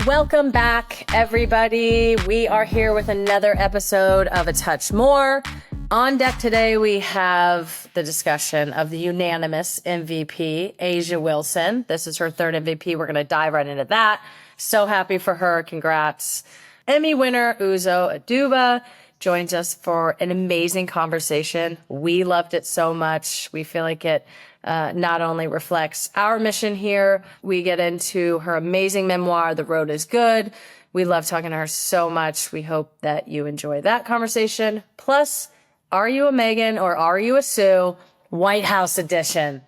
Welcome back, everybody. We are here with another episode of A Touch More. On deck today, we have the discussion of the unanimous MVP, A'ja Wilson. This is her third MVP. We're going to dive right into that. So happy for her. Congrats. Emmy winner Uzo Aduba joins us for an amazing conversation. We loved it so much. We feel like it not only reflects our mission here, we get into her amazing memoir, The Road is Good. We love talking to her so much. We hope that you enjoy that conversation. Plus, are you a Megan or are you a Sue? White House edition.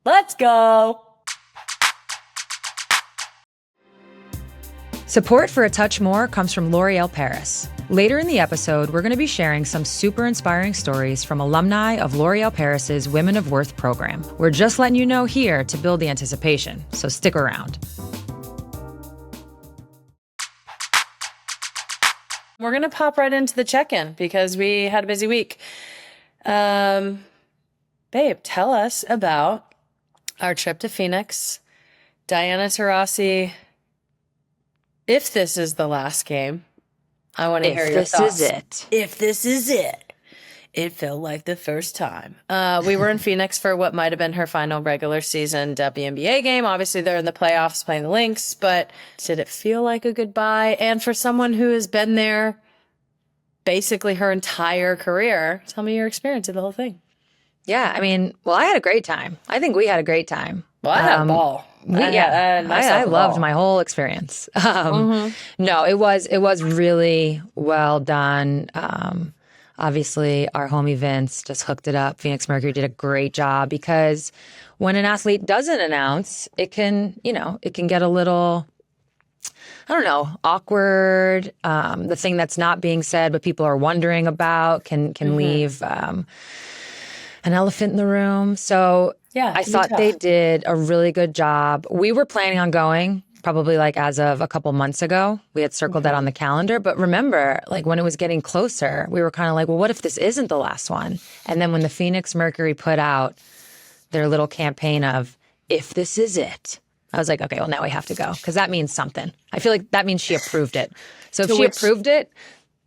Let's go. Support for A Touch More comes from L'Oreal Paris. Later in the episode, we're going to be sharing some super inspiring stories from alumni of L'Oreal Paris's Women of Worth program. We're just letting you know here to build the anticipation, so stick around. We're going to pop right into the check-in because we had a busy week. Babe, tell us about our trip to Phoenix. Diana Taurasi. If this is the last game, I want to hear your thoughts. If this is it. It felt like the first time. We were in Phoenix for what might have been her final regular season WNBA game. Obviously, they're in the playoffs playing the Lynx, but did it feel like a goodbye? And for someone who has been there basically her entire career, tell me your experience of the whole thing. Yeah, I mean, well, I had a great time. I think we had a great time. Well, I had a ball. I loved my whole experience. No, it was really well done. Obviously, our homie Vince just hooked it up. Phoenix Mercury did a great job because when an athlete doesn't announce, it can get a little, I don't know, awkward. The thing that's not being said, but people are wondering about can leave an elephant in the room. So yeah, I thought they did a really good job. We were planning on going probably like as of a couple months ago. We had circled that on the calendar. But remember, like when it was getting closer, we were kind of like, well, what if this isn't the last one? And then when the Phoenix Mercury put out their little campaign of, if this is it, I was like, okay, well, now we have to go because that means something. I feel like that means she approved it. So if she approved it,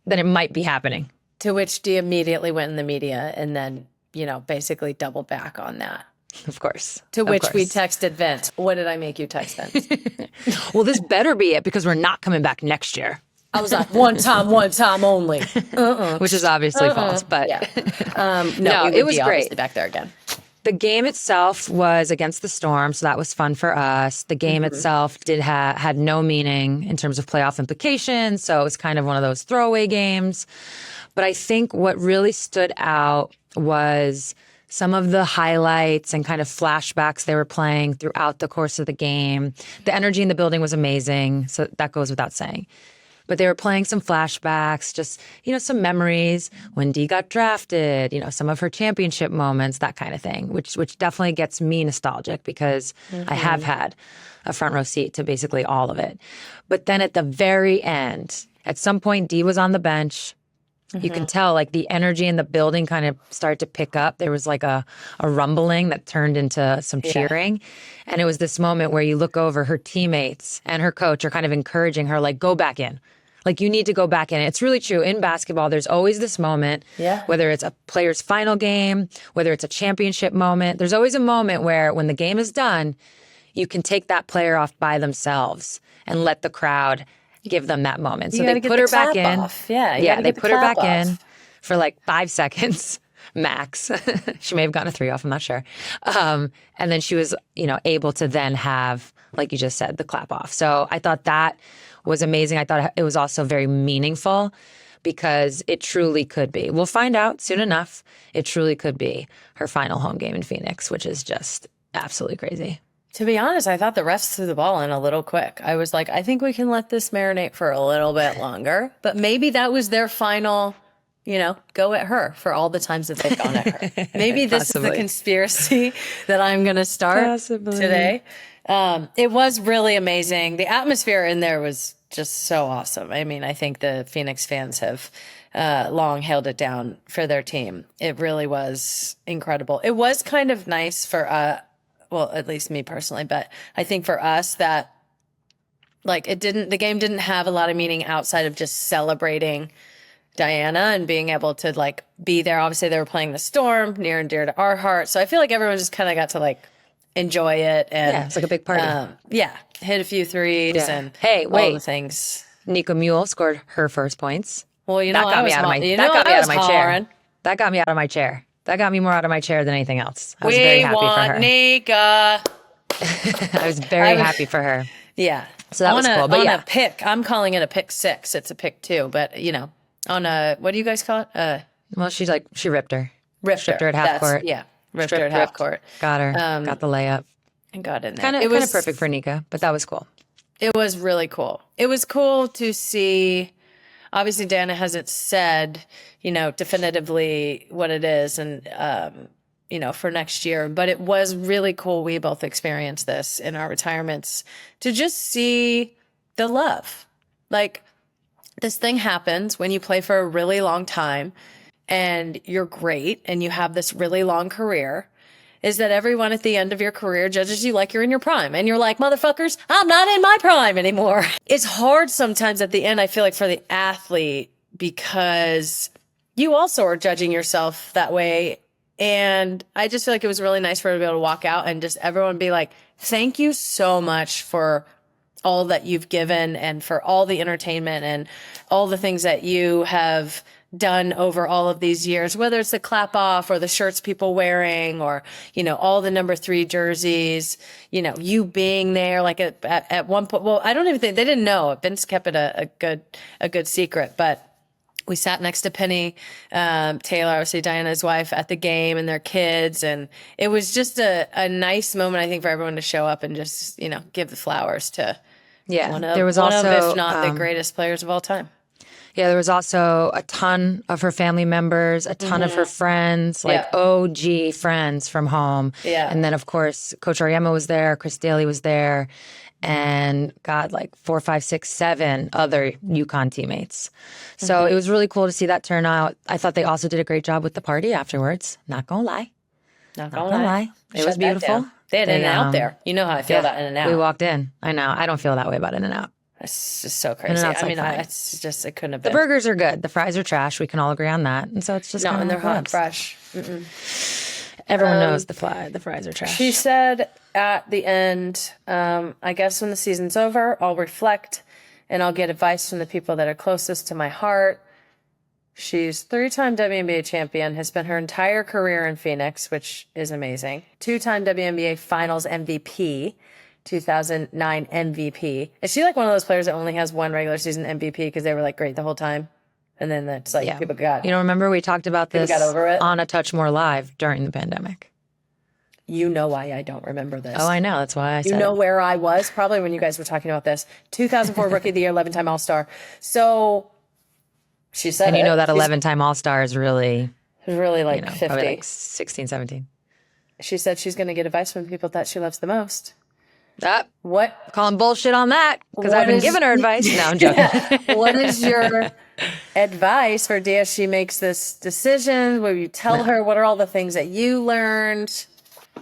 then it might be happening. To which Dee immediately went in the media and then, basically doubled back on that. Of course. To which we texted Vince. What did I make you text Vince? Well, this better be it because we're not coming back next year. I was like, one time only. Which is obviously false, but yeah. No, it was great. Back there again. The game itself was against the Storm, so that was fun for us. The game itself had no meaning in terms of playoff implications, so it was kind of one of those throwaway games. But I think what really stood out was some of the highlights and kind of flashbacks they were playing throughout the course of the game. The energy in the building was amazing, so that goes without saying. But they were playing some flashbacks, just, some memories when Dee got drafted, some of her championship moments, that kind of thing, which definitely gets me nostalgic because I have had a front row seat to basically all of it. But then at the very end, at some point, Dee was on the bench. You can tell like the energy in the building kind of started to pick up. There was like a rumbling that turned into some cheering. And it was this moment where you look over, her teammates and her coach are kind of encouraging her, like, go back in. Like, you need to go back in. It's really true. In basketball, there's always this moment, whether it's a player's final game, whether it's a championship moment. There's always a moment where when the game is done, you can take that player off by themselves and let the crowd give them that moment. So they put her back in. Yeah, they put her back in for like 5 seconds max. She may have gotten a 3 off, I'm not sure. And then she was, able to then have, like you just said, the clap off. So I thought that was amazing. I thought it was also very meaningful because it truly could be. We'll find out soon enough. It truly could be her final home game in Phoenix, which is just absolutely crazy. To be honest, I thought the refs threw the ball in a little quick. I was like, I think we can let this marinate for a little bit longer. But maybe that was their final, go at her for all the times that they've gone at her. Maybe this is the conspiracy that I'm going to start today. It was really amazing. The atmosphere in there was just so awesome. I mean, I think the Phoenix fans have long held it down for their team. It really was incredible. It was kind of nice for well, at least me personally, but I think for us that like the game didn't have a lot of meaning outside of just celebrating Diana and being able to like be there. Obviously they were playing the Storm, near and dear to our heart. So I feel like everyone just kind of got to like enjoy it. And it's like a big party. Hit a few threes and all the things. Nika Mule scored her first points. Well, that got me out of my chair. That got me out of my chair. That got me more out of my chair than anything else. I was very happy for her. Nika. I was very happy for her. Yeah. So that was cool. But a pick, I'm calling it a pick 6. It's a pick 2, but you know, on a, what do you guys call it? Well, she ripped her. Stripped her at half court. Yeah. Ripped her at half court. Got her. Got the layup. And got in there. Kind of perfect for Nika, but that was cool. It was really cool. It was cool to see. Obviously, Diana hasn't said, you know, definitively what it is and, you know, for next year. But it was really cool. We both experienced this in our retirements to just see the love. Like, this thing happens when you play for a really long time and you're great and you have this really long career, is that everyone at the end of your career judges you like you're in your prime. And you're like, motherfuckers, I'm not in my prime anymore. It's hard sometimes at the end, I feel like, for the athlete, because you also are judging yourself that way. And I just feel like it was really nice for her to be able to walk out and just everyone be like, thank you so much for all that you've given and for all the entertainment and all the things that you have done over all of these years, whether it's the clap off or the shirts people wearing or, you know, all the number 3 jerseys, you know, you being there like at one point. Well, I don't even think they didn't know. Vince kept it a good secret, but we sat next to Penny Taylor, obviously Diana's wife, at the game and their kids. And it was just a nice moment, I think, for everyone to show up and just, you know, give the flowers to one of, if not the greatest players of all time. Yeah, there was also a ton of her family members, a ton of her friends, like OG friends from home. Yeah. And then, of course, Coach Auriemma was there, Chris Daly was there, and God, like 4, 5, 6, 7 other UConn teammates. So it was really cool to see that turn out. I thought they also did a great job with the party afterwards. Not gonna lie. Not gonna lie. It was beautiful. They had In-N-Out there. You know how I feel about In-N-Out. We walked in. I know. I don't feel that way about In-N-Out. It's just so crazy. I mean, it's just, it couldn't have been. The burgers are good. The fries are trash. We can all agree on that. And so it's just and they're hot and fresh. Everyone knows the fries are trash. She said at the end, I guess when the season's over, I'll reflect and I'll get advice from the people that are closest to my heart. She's 3-time WNBA champion, has spent her entire career in Phoenix, which is amazing. 2-time WNBA Finals MVP. 2009 MVP. Is she like one of those players that only has one regular season MVP because they were like great the whole time? And then that's like people got... You know, remember we talked about this got over it? On A Touch More Live during the pandemic. You know why I don't remember this. Oh, I know. That's why I said You know where I was probably when you guys were talking about this. 2004 Rookie of the Year, 11-time All-Star. So she said And you know that 11-time All-Star is really... Really like 50. Probably like 16, 17. She said she's going to get advice from the people that she loves the most. What? Calling bullshit on that because I've been giving her advice. No, I'm joking. What is your advice for Dia? She makes this decision. Will you tell her what are all the things that you learned?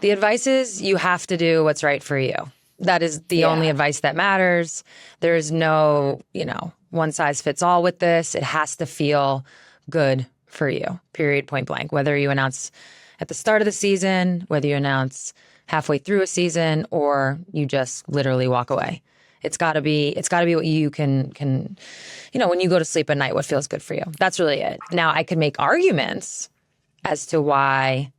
The advice is you have to do what's right for you. That is the only advice that matters. There is no, one size fits all with this. It has to feel good for you, period, point blank. Whether you announce at the start of the season, whether you announce halfway through a season, or you just literally walk away. It's got to be what you can, when you go to sleep at night, what feels good for you. That's really it. Now, I could make arguments as to why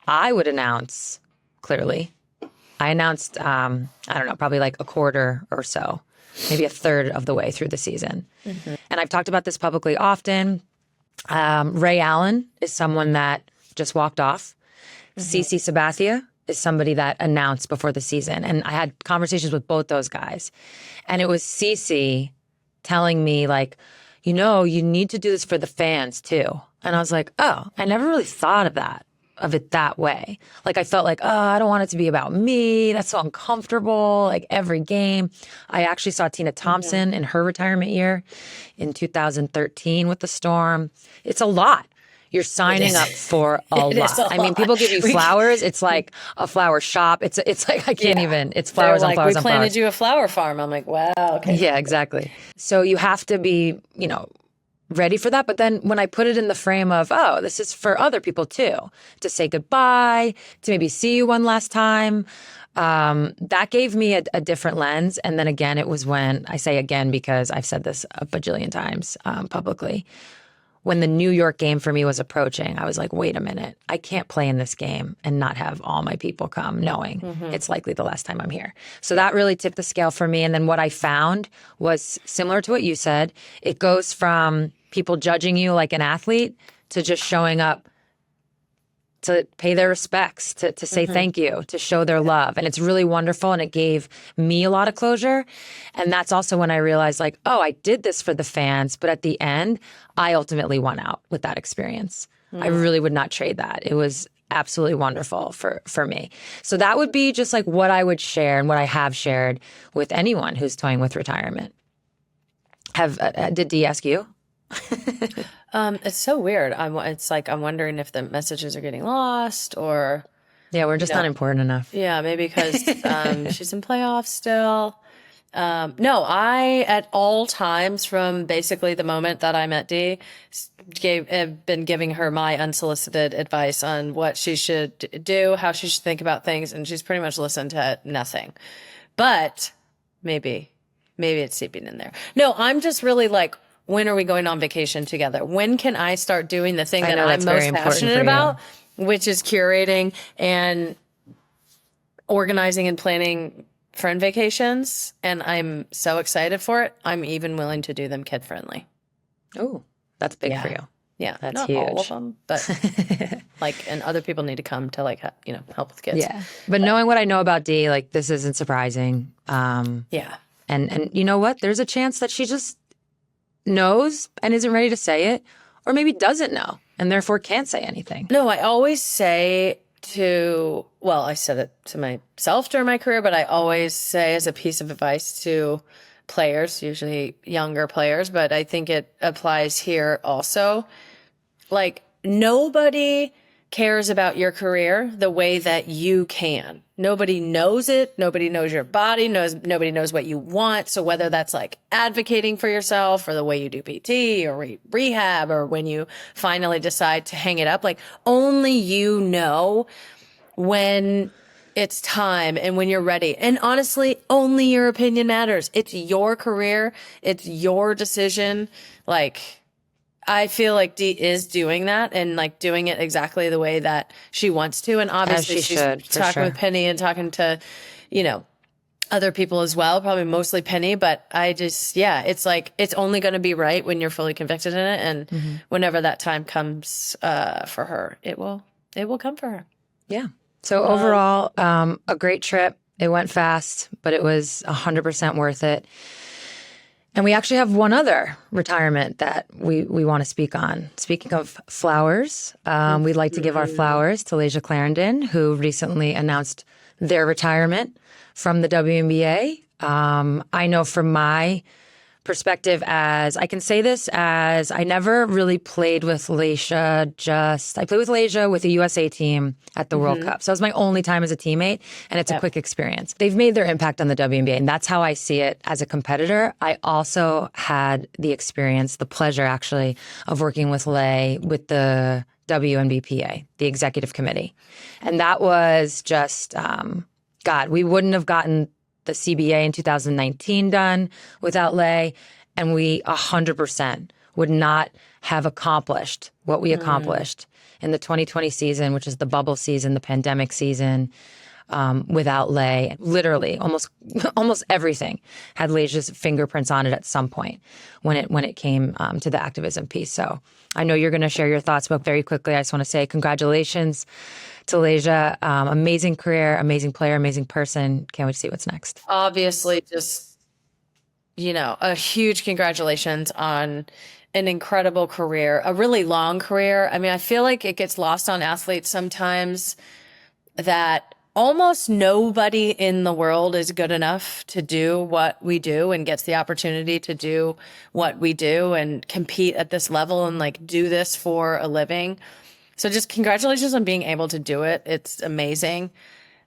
I would announce clearly. I announced, I don't know, probably like a quarter or so, maybe a third of the way through the season. Mm-hmm. And I've talked about this publicly often. Ray Allen is someone that just walked off. Mm-hmm. Cece Sabathia is somebody that announced before the season. And I had conversations with both those guys. And it was Cece telling me like, you need to do this for the fans too. And I was like, oh, I never really thought of it that way. Like I felt like, oh, I don't want it to be about me. That's so uncomfortable. Like every game. I actually saw Tina Thompson in her retirement year in 2013 with the Storm. It's a lot. you're signing up for a It is lot. a I mean, lot. people give you flowers. It's like a flower shop. It's like, I can't even, it's flowers They're on like, flowers we on planted flowers. you a flower farm. I'm like, wow, okay. Yeah, exactly. So you have to be, ready for that. But then when I put it in the frame of, oh, this is for other people too, to say goodbye, to maybe see you one last time, that gave me a different lens. And then again, it was when I say again, because I've said this a bajillion times publicly, when the New York game for me was approaching, I was like, wait a minute, I can't play in this game and not have all my people come knowing it's likely the last time I'm here. So that really tipped the scale for me. And then what I found was similar to what you said. It goes from people judging you like an athlete to just showing up to pay their respects, to say thank you, to show their love. And it's really wonderful. And it gave me a lot of closure. And that's also when I realized, like, oh, I did this for the fans. But at the end, I ultimately won out with that experience. I really would not trade that. It was absolutely wonderful for me. So that would be just like what I would share and what I have shared with anyone who's toying with retirement. Did Dee ask you? It's so weird. It's like I'm wondering if the messages are getting lost, or Yeah, we're just not important enough. yeah, maybe because she's in playoffs still. No, I at all times from basically the moment that I met Dee have been giving her my unsolicited advice on what she should do, how she should think about things, and she's pretty much listened to nothing. But maybe it's seeping in there. No, I'm just really like, when are we going on vacation together? When can I start doing the thing that I'm most passionate about, which is curating and organizing and planning friend vacations? And I'm so excited for it. I'm even willing to do them kid friendly. Oh, that's big for you. Yeah, That's not huge. all of them, but like, and other people need to come to like, help with kids. Yeah, but knowing what I know about Dee, like, this isn't surprising. Yeah. And you know what? There's a chance that she just knows and isn't ready to say it, or maybe doesn't know and therefore can't say anything. No, I always say I said it to myself during my career, but I always say as a piece of advice to players, usually younger players, but I think it applies here also. Like, nobody cares about your career the way that you can. Nobody knows it. Nobody knows your body. Nobody knows what you want. So whether that's like advocating for yourself, or the way you do PT or rehab, or when you finally decide to hang it up, like, only you know when it's time and when you're ready. And honestly, only your opinion matters. It's your career. It's your decision. Like, I feel like Dee is doing that and like doing it exactly the way that she wants to. And obviously she's talking with Penny and talking to, other people as well, probably mostly Penny. But I just, it's like, it's only going to be right when you're fully convicted in it. And whenever that time comes for her, it will come for her. Yeah. So overall, a great trip. It went fast, but it was 100% worth it. And we actually have one other retirement that we want to speak on. Speaking of flowers, we'd like to give our flowers to Layshia Clarendon, who recently announced their retirement from the WNBA. I know from my perspective, as I can say this, as I never really played with Layshia, I played with Layshia with the USA team at the World Cup. So it was my only time as a teammate, and it's a quick experience. They've made their impact on the WNBA, and that's how I see it as a competitor. I also had the experience, the pleasure actually, of working with Lay with the WNBPA, the executive committee. And that was just, we wouldn't have gotten the CBA in 2019 done without Lay, and we 100% would not have accomplished what we accomplished in the 2020 season, which is the bubble season, the pandemic season, without Lay. Literally, almost everything had Layshia's fingerprints on it at some point when it came to the activism piece. So I know you're going to share your thoughts, but very quickly, I just want to say congratulations to Layshia. Amazing career, amazing player, amazing person. Can't wait to see what's next. Obviously, just, a huge congratulations on an incredible career, a really long career. I mean, I feel like it gets lost on athletes sometimes that almost nobody in the world is good enough to do what we do and gets the opportunity to do what we do and compete at this level and like do this for a living. So just congratulations on being able to do it. It's amazing.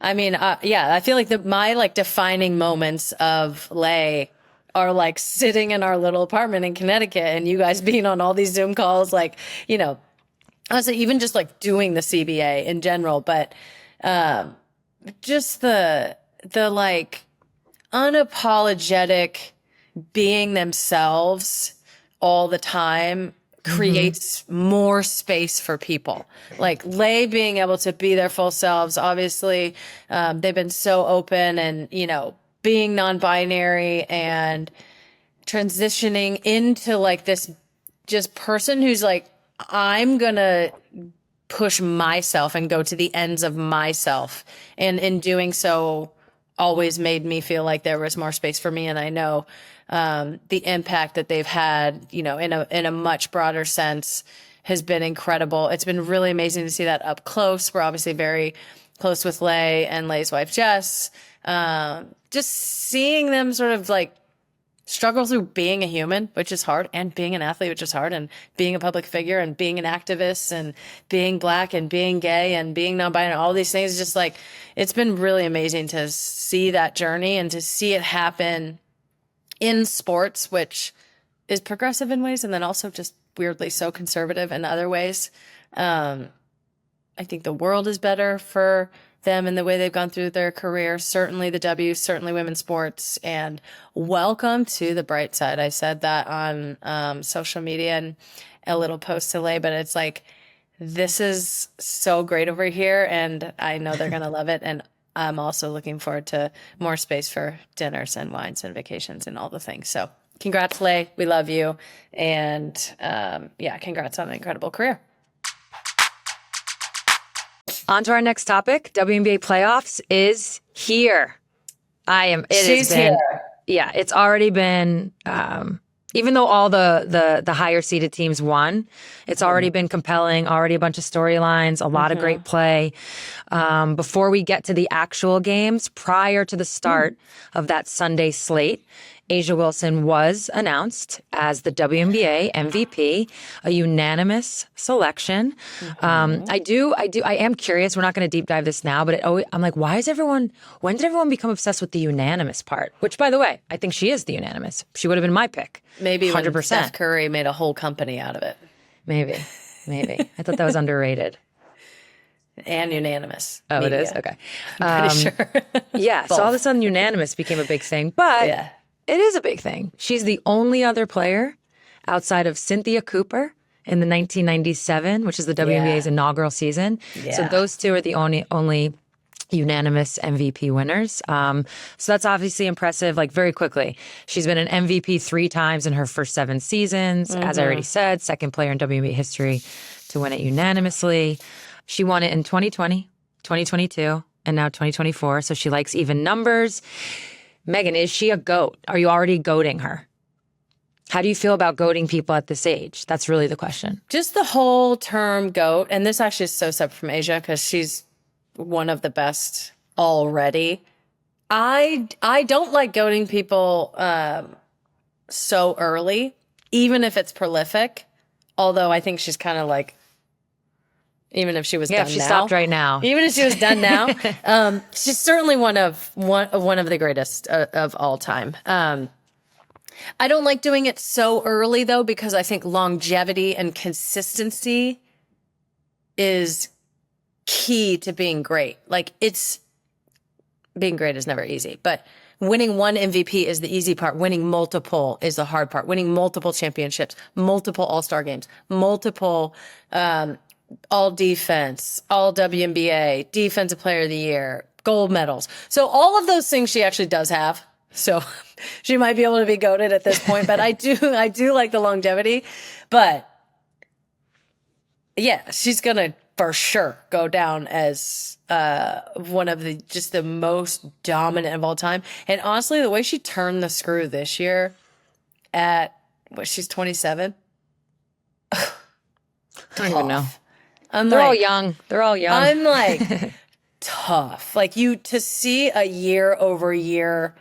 I mean, yeah, I feel like my like defining moments of Lay are like sitting in our little apartment in Connecticut and you guys being on all these Zoom calls, like, you know, honestly, even just like doing the CBA in general, but just the like unapologetic being themselves all the time creates more space for people. Like Lay being able to be their full selves. Obviously, they've been so open and, you know, being non-binary and transitioning into like this just person who's like, I'm gonna push myself and go to the ends of myself. And in doing so, always made me feel like there was more space for me. And I know the impact that they've had, you know, in a much broader sense has been incredible. It's been really amazing to see that up close. We're obviously very close with Lay and Lay's wife, Jess. Just seeing them sort of like struggle through being a human, which is hard, and being an athlete, which is hard, and being a public figure and being an activist and being Black and being gay and being non-binary, all these things. Just like, it's been really amazing to see that journey and to see it happen in sports, which is progressive in ways and then also just weirdly so conservative in other ways. I think the world is better for them and the way they've gone through their career. Certainly the W, certainly women's sports, and welcome to the bright side. I said that on social media and a little post to Lay, but it's like, this is so great over here and I know they're going to love it. And I'm also looking forward to more space for dinners and wines and vacations and all the things. So congrats, Lay. We love you. And yeah, congrats on an incredible career. On to our next topic. WNBA playoffs is here. She's here. Yeah, it's already been, even though all the higher seeded teams won, it's already been compelling, already a bunch of storylines, a lot of great play. Before we get to the actual games, prior to the start of that Sunday slate, A'ja Wilson was announced as the WNBA MVP, a unanimous selection. I am curious. We're not going to deep dive this now, but I'm like, when did everyone become obsessed with the unanimous part? Which, by the way, I think she is the unanimous. She would have been my pick. Maybe 100%. When Steph Curry made a whole company out of it. Maybe. I thought that was underrated. And unanimous. Oh, media. It is? Okay. I'm pretty sure. Yeah. So all of a sudden unanimous became a big thing, but yeah. It is a big thing. She's the only other player outside of Cynthia Cooper in the 1997, which is the WNBA's inaugural season. Yeah. So those two are the only unanimous MVP winners. So that's obviously impressive. Like, very quickly, she's been an MVP 3 times in her first 7 seasons. As I already said, second player in WNBA history to win it unanimously. She won it in 2020, 2022, and now 2024. So she likes even numbers. Megan, is she a GOAT? Are you already goating her? How do you feel about goating people at this age? That's really the question. Just the whole term GOAT, and this actually is so separate from A'ja because she's one of the best already. I don't like goating people so early, even if it's prolific. Although I think she's kind of like, even if she was done now. Yeah, if she stopped right now. Even if she was done now. She's certainly one of the greatest of all time. I don't like doing it so early, though, because I think longevity and consistency is key to being great. Like, being great is never easy, but winning one MVP is the easy part. Winning multiple is the hard part. Winning multiple championships, multiple All-Star games, multiple all defense, all WNBA, defensive player of the year, gold medals. So all of those things she actually does have. So she might be able to be goated at this point, but I do like the longevity. But yeah, she's going to for sure go down as one of the most dominant of all time. And honestly, the way she turned the screw this year she's 27. I don't even know. They're all young. I'm like, tough. Like to see a year over year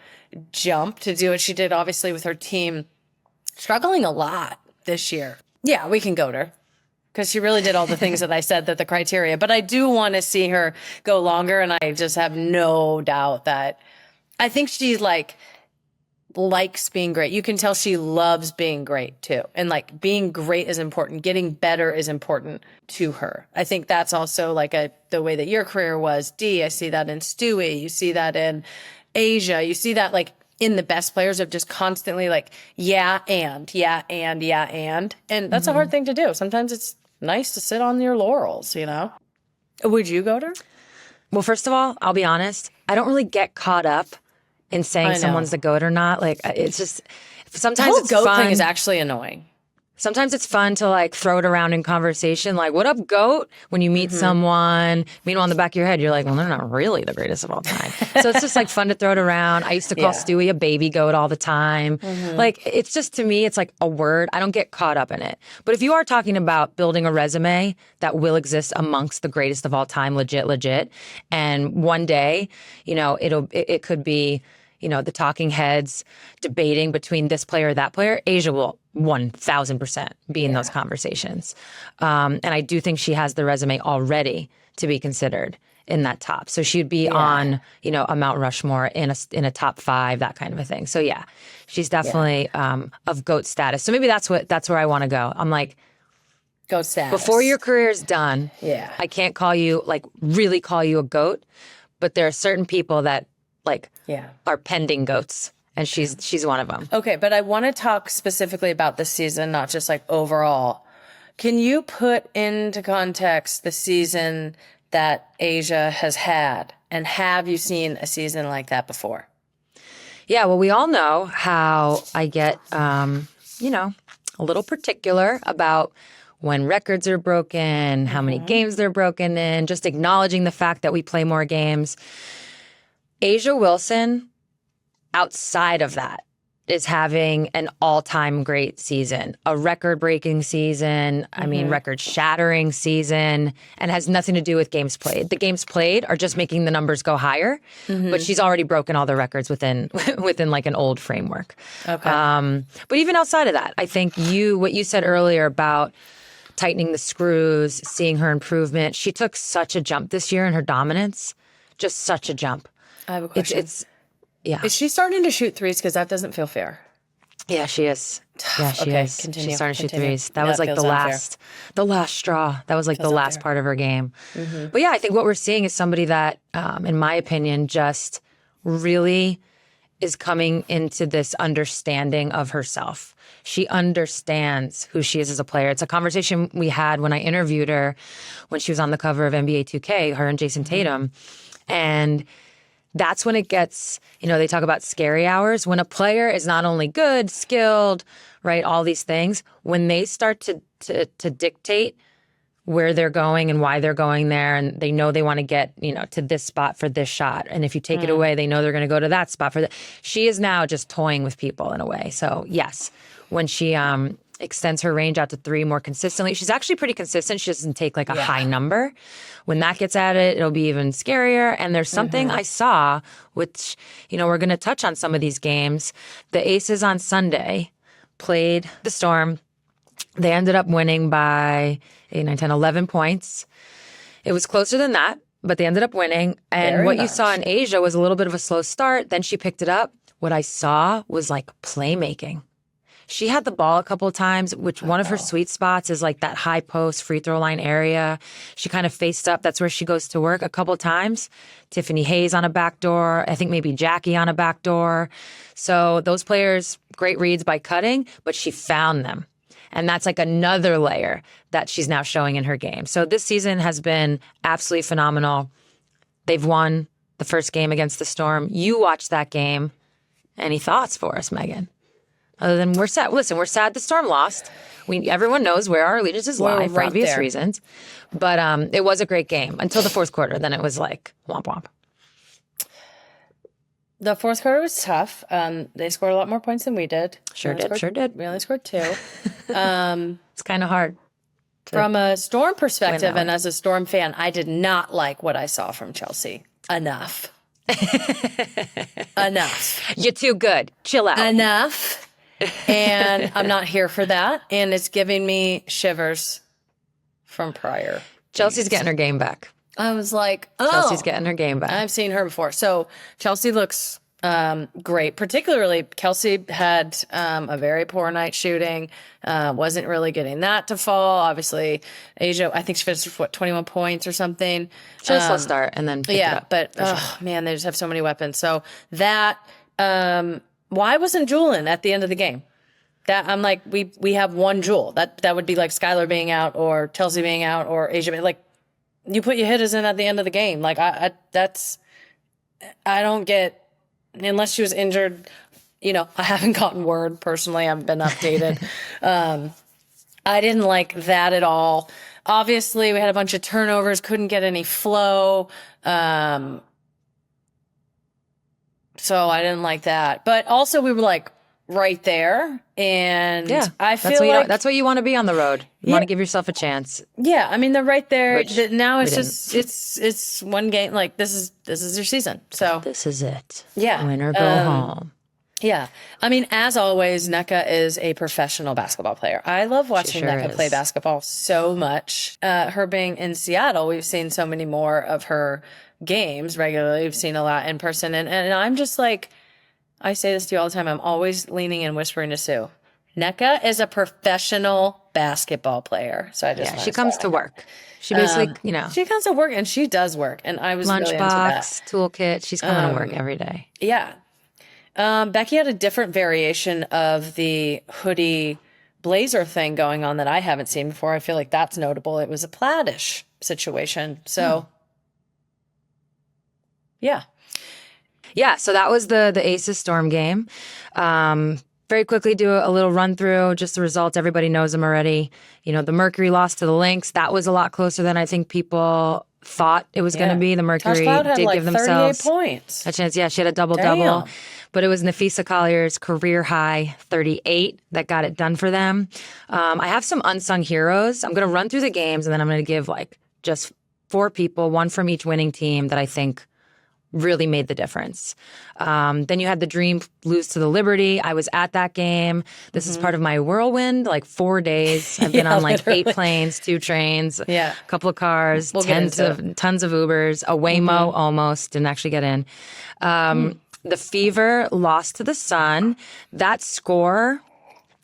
jump to do what she did, obviously with her team, struggling a lot this year. Yeah, we can goat her because she really did all the things that I said that the criteria, but I do want to see her go longer. And I just have no doubt that I think she likes being great. You can tell she loves being great too. And like being great is important. Getting better is important to her. I think that's also like the way that your career was. D, I see that in Stewie. You see that in Asia. You see that like in the best players of just constantly like, and. And that's a hard thing to do. Sometimes it's nice to sit on your laurels, you know? Would you go to her? Well, first of all, I'll be honest. I don't really get caught up in saying someone's the GOAT or not. Like, it's just, sometimes The it's whole GOAT fun. thing is actually annoying. Sometimes it's fun to like throw it around in conversation, like, what up, GOAT? When you meet someone, meanwhile, in the back of your head, you're like, well, they're not really the greatest of all time. So it's just like fun to throw it around. I used to call Stewie a baby GOAT all the time. Like, it's just, to me, it's like a word. I don't get caught up in it. But if you are talking about building a resume that will exist amongst the greatest of all time, legit, and one day, you know, it could be, you know, the talking heads debating between this player or that player, Asia will 1,000% be in those conversations. And I do think she has the resume already to be considered in that top. So she'd be on, you know, a Mount Rushmore in a top 5, that kind of a thing. So yeah, she's definitely of GOAT status. So maybe that's where I want to go. I'm like, GOAT status. before your career is done, I can't call you, like, really call you a GOAT, but there are certain people that are pending GOATs, and she's one of them. Okay, but I want to talk specifically about this season, not just like overall. Can you put into context the season that Asia has had, and have you seen a season like that before? Yeah, well, we all know how I get, you know, a little particular about when records are broken, how many games they're broken in, just acknowledging the fact that we play more games. Asia Wilson, outside of that, is having an all-time great season, a record-breaking season, I mean, record-shattering season, and has nothing to do with games played. The games played are just making the numbers go higher, but she's already broken all the records within like an old framework. Okay. But even outside of that, I think what you said earlier about tightening the screws, seeing her improvement, she took such a jump this year in her dominance, just such a jump. I have a question. Yeah. Is she starting to shoot threes? Because that doesn't feel fair. Yeah, she is. Yeah, she is. Continue, She's starting to shoot continue. threes. That was like the last straw. That was like the last part of her game. But yeah, I think what we're seeing is somebody that, in my opinion, just really is coming into this understanding of herself. She understands who she is as a player. It's a conversation we had when I interviewed her when she was on the cover of NBA 2K, her and Jason Tatum. And that's when it gets, you know, they talk about scary hours. When a player is not only good, skilled, right, all these things, when they start to dictate where they're going and why they're going there, and they know they want to get, you know, to this spot for this shot. And if you take it away, they know they're going to go to that spot for that. She is now just toying with people in a way. So yes, when she extends her range out to 3 more consistently. She's actually pretty consistent. She doesn't take like a high number. When that gets added, it'll be even scarier. And there's something I saw, which, you know, we're going to touch on some of these games. The Aces on Sunday played the Storm. They ended up winning by 8, 9, 10, 11 points. It was closer than that, but they ended up winning. And Very what much. you saw in Asia was a little bit of a slow start. Then she picked it up. What I saw was like playmaking. She had the ball a couple of times, which one of her sweet spots is like that high post free throw line area. She kind of faced up. That's where she goes to work a couple of times. Tiffany Hayes on a back door. I think maybe Jackie on a back door. So those players, great reads by cutting, but she found them. And that's like another layer that she's now showing in her game. So this season has been absolutely phenomenal. They've won the first game against the Storm. You watched that game. Any thoughts for us, Megan? Other than we're sad. Listen, we're sad the Storm lost. Everyone knows where our allegiances lie for obvious reasons. But it was a great game until the fourth quarter. Then it was like womp womp. The fourth quarter was tough. They scored a lot more points than we did. Sure did. We only scored 2. It's kind of hard. From a Storm perspective, win. and as a Storm fan, I did not like what I saw from Chelsea. Enough. Enough. You're too good. Chill out. Enough. And I'm not here for that. And it's giving me shivers from prior. Chelsea's getting her game back. I was like, oh. Chelsea's getting her game back. I've seen her before. So Chelsea looks great. Particularly, Kelsey had a very poor night shooting. Wasn't really getting that to fall. Obviously, Asia, I think she finished with, 21 points or something. She had a slow start and then picked it up. But, man, they just have so many weapons. So that, why wasn't Jewel in at the end of the game? That I'm like, we have one Jewel. That would be like Skylar being out or Chelsea being out or Asia being, like, you put your hitters in at the end of the game. Like, I don't get, unless she was injured, I haven't gotten word personally. I haven't been updated. I didn't like that at all. Obviously, we had a bunch of turnovers, couldn't get any flow. So I didn't like that. But also, we were like right there. And I feel that's what you want to be on the road. You want to give yourself a chance. Yeah, I mean, they're right there. Now it's just it's one game. Like, this is your season. So this is it. Yeah. Win or go home. Yeah. I mean, as always, Nneka is a professional basketball player. I love watching Nneka play basketball so much. Her being in Seattle, we've seen so many more of her games regularly. We've seen a lot in person. And I'm just like, I say this to you all the time. I'm always leaning and whispering to Sue. Nneka is a professional basketball player. So I just she comes to work. She basically, she comes to work and she does work. And I was really into that. Lunchbox, toolkit. She's coming to work every day. Yeah. Becky had a different variation of the hoodie blazer thing going on that I haven't seen before. I feel like that's notable. It was a plaid-ish situation. So, yeah. Yeah, so that was the Aces Storm game. Very quickly do a little run through, just the results. Everybody knows them already. The Mercury lost to the Lynx. That was a lot closer than I think people thought it was going to be. The Mercury did give themselves 38 points. A chance. Yeah, she had a double-double. But it was Nafisa Collier's career high 38 that got it done for them. I have some unsung heroes. I'm going to run through the games, and then I'm going to give just 4 people, one from each winning team that I think really made the difference. Then you had the Dream lose to the Liberty. I was at that game. This is part of my whirlwind, 4 days. I've been on literally 8 planes, 2 trains, a couple of cars, tons of Ubers, a Waymo almost, didn't actually get in. The Fever lost to the Sun. That score,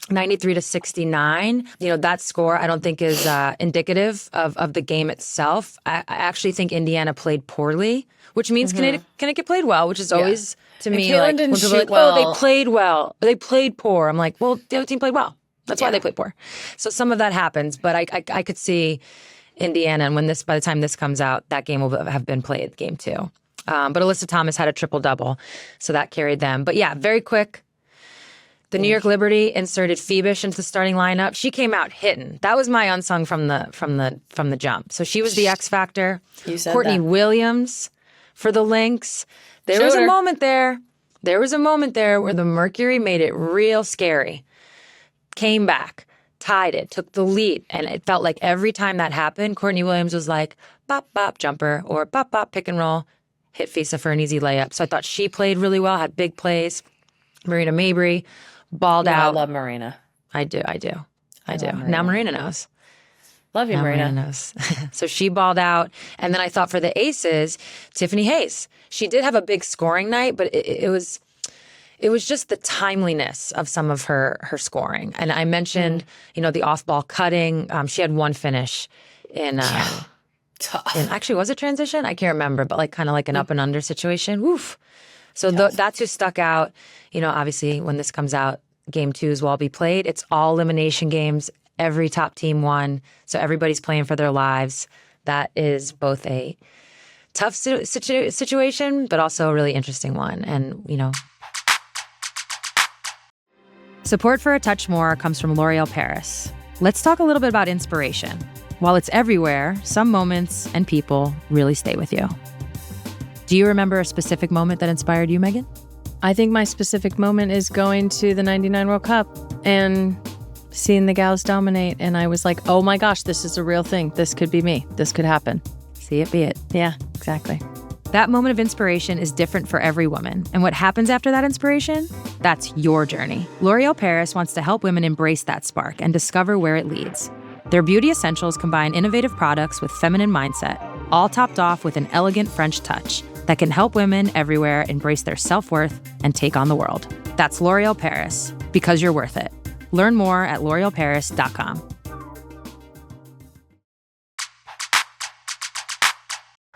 93-69, that score I don't think is indicative of the game itself. I actually think Indiana played poorly, which means Connecticut played well, which is always, to me, Caitlin didn't shoot well. Oh, they played well. They played poor. I'm like, well, the other team played well. That's why they played poor. So some of that happens, but I could see Indiana, and by the time this comes out, that game will have been played, game 2. But Alyssa Thomas had a triple-double, so that carried them. But yeah, very quick. The New York Liberty inserted Phoebish into the starting lineup. She came out hitting. That was my unsung from the jump. So she was the X factor. Courtney Williams for the Lynx. There was a moment there. There was a moment there where the Mercury made it real scary. Came back, tied it, took the lead, and it felt like every time that happened, Courtney Williams was like bop bop jumper or bop bop pick and roll, hit Fisa for an easy layup. So I thought she played really well, had big plays. Marina Mabry balled out. I love Marina. I do. Now Marina knows. Love you, Marina. Knows. So she balled out. And then I thought for the Aces, Tiffany Hayes. She did have a big scoring night, but it was just the timeliness of some of her scoring. And I mentioned, the off-ball cutting. She had one finish in tough. Actually, was it transition? I can't remember, but kind of like an up and under situation. Woof. So that's who stuck out. Obviously, when this comes out, game 2 will all be played. It's all elimination games. Every top team won. So everybody's playing for their lives. That is both a tough situation, but also a really interesting one. And, Support for A Touch More comes from L'Oreal Paris. Let's talk a little bit about inspiration. While it's everywhere, some moments and people really stay with you. Do you remember a specific moment that inspired you, Megan? I think my specific moment is going to the 99 World Cup and seeing the gals dominate, and I was like, oh my gosh, this is a real thing. This could be me. This could happen. See it, be it. Yeah, exactly. That moment of inspiration is different for every woman. And what happens after that inspiration? That's your journey. L'Oreal Paris wants to help women embrace that spark and discover where it leads. Their beauty essentials combine innovative products with feminine mindset, all topped off with an elegant French touch that can help women everywhere embrace their self-worth and take on the world. That's L'Oreal Paris, because you're worth it. Learn more at l'orealparis.com.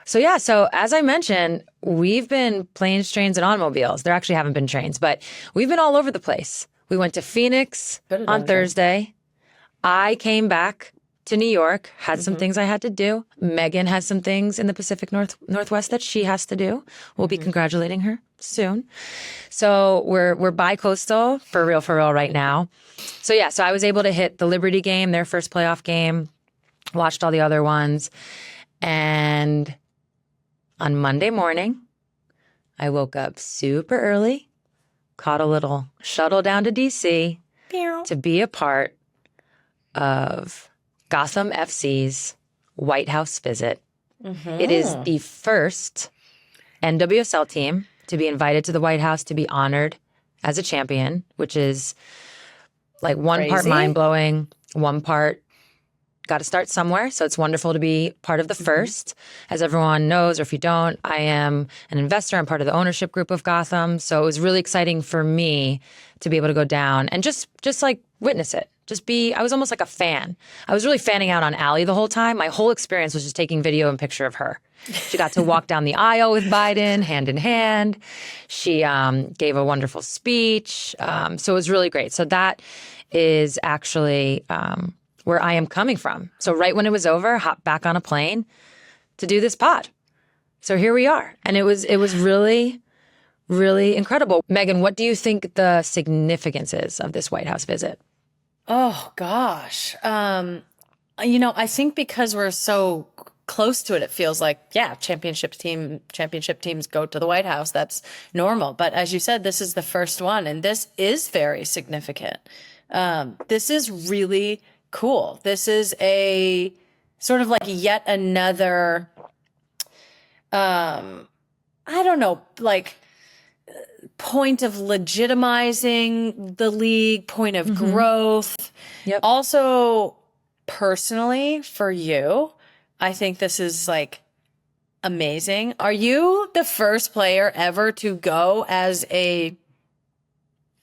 So as I mentioned, we've been planes, trains, and automobiles. There actually haven't been trains, but we've been all over the place. We went to Phoenix on Thursday. I came back to New York, had some things I had to do. Megan has some things in the Pacific Northwest that she has to do. We'll be congratulating her soon. So we're bi-coastal for real right now. So I was able to hit the Liberty game, their first playoff game, watched all the other ones, and on Monday morning, I woke up super early, caught a little shuttle down to D.C. to be a part of Gotham FC's White House visit. It is the first NWSL team to be invited to the White House to be honored as a champion, which is like one part mind-blowing, one part got to start somewhere. So it's wonderful to be part of the first. As everyone knows, or if you don't, I am an investor. I'm part of the ownership group of Gotham. So it was really exciting for me to be able to go down and just like witness it. I was almost like a fan. I was really fanning out on Allie the whole time. My whole experience was just taking video and picture of her. She got to walk down the aisle with Biden hand in hand. She gave a wonderful speech. So it was really great. So that is actually where I am coming from. So right when it was over, hopped back on a plane to do this pod. So here we are. And it was really, really incredible. Megan, what do you think the significance is of this White House visit? Oh, gosh. I think because we're so close to it, it feels like, championship teams go to the White House. That's normal. But as you said, this is the first one, and this is very significant. This is really cool. This is a sort of like yet another, point of legitimizing the league, point of growth. Yep. Also, personally, for you, I think this is like amazing. Are you the first player ever to go as a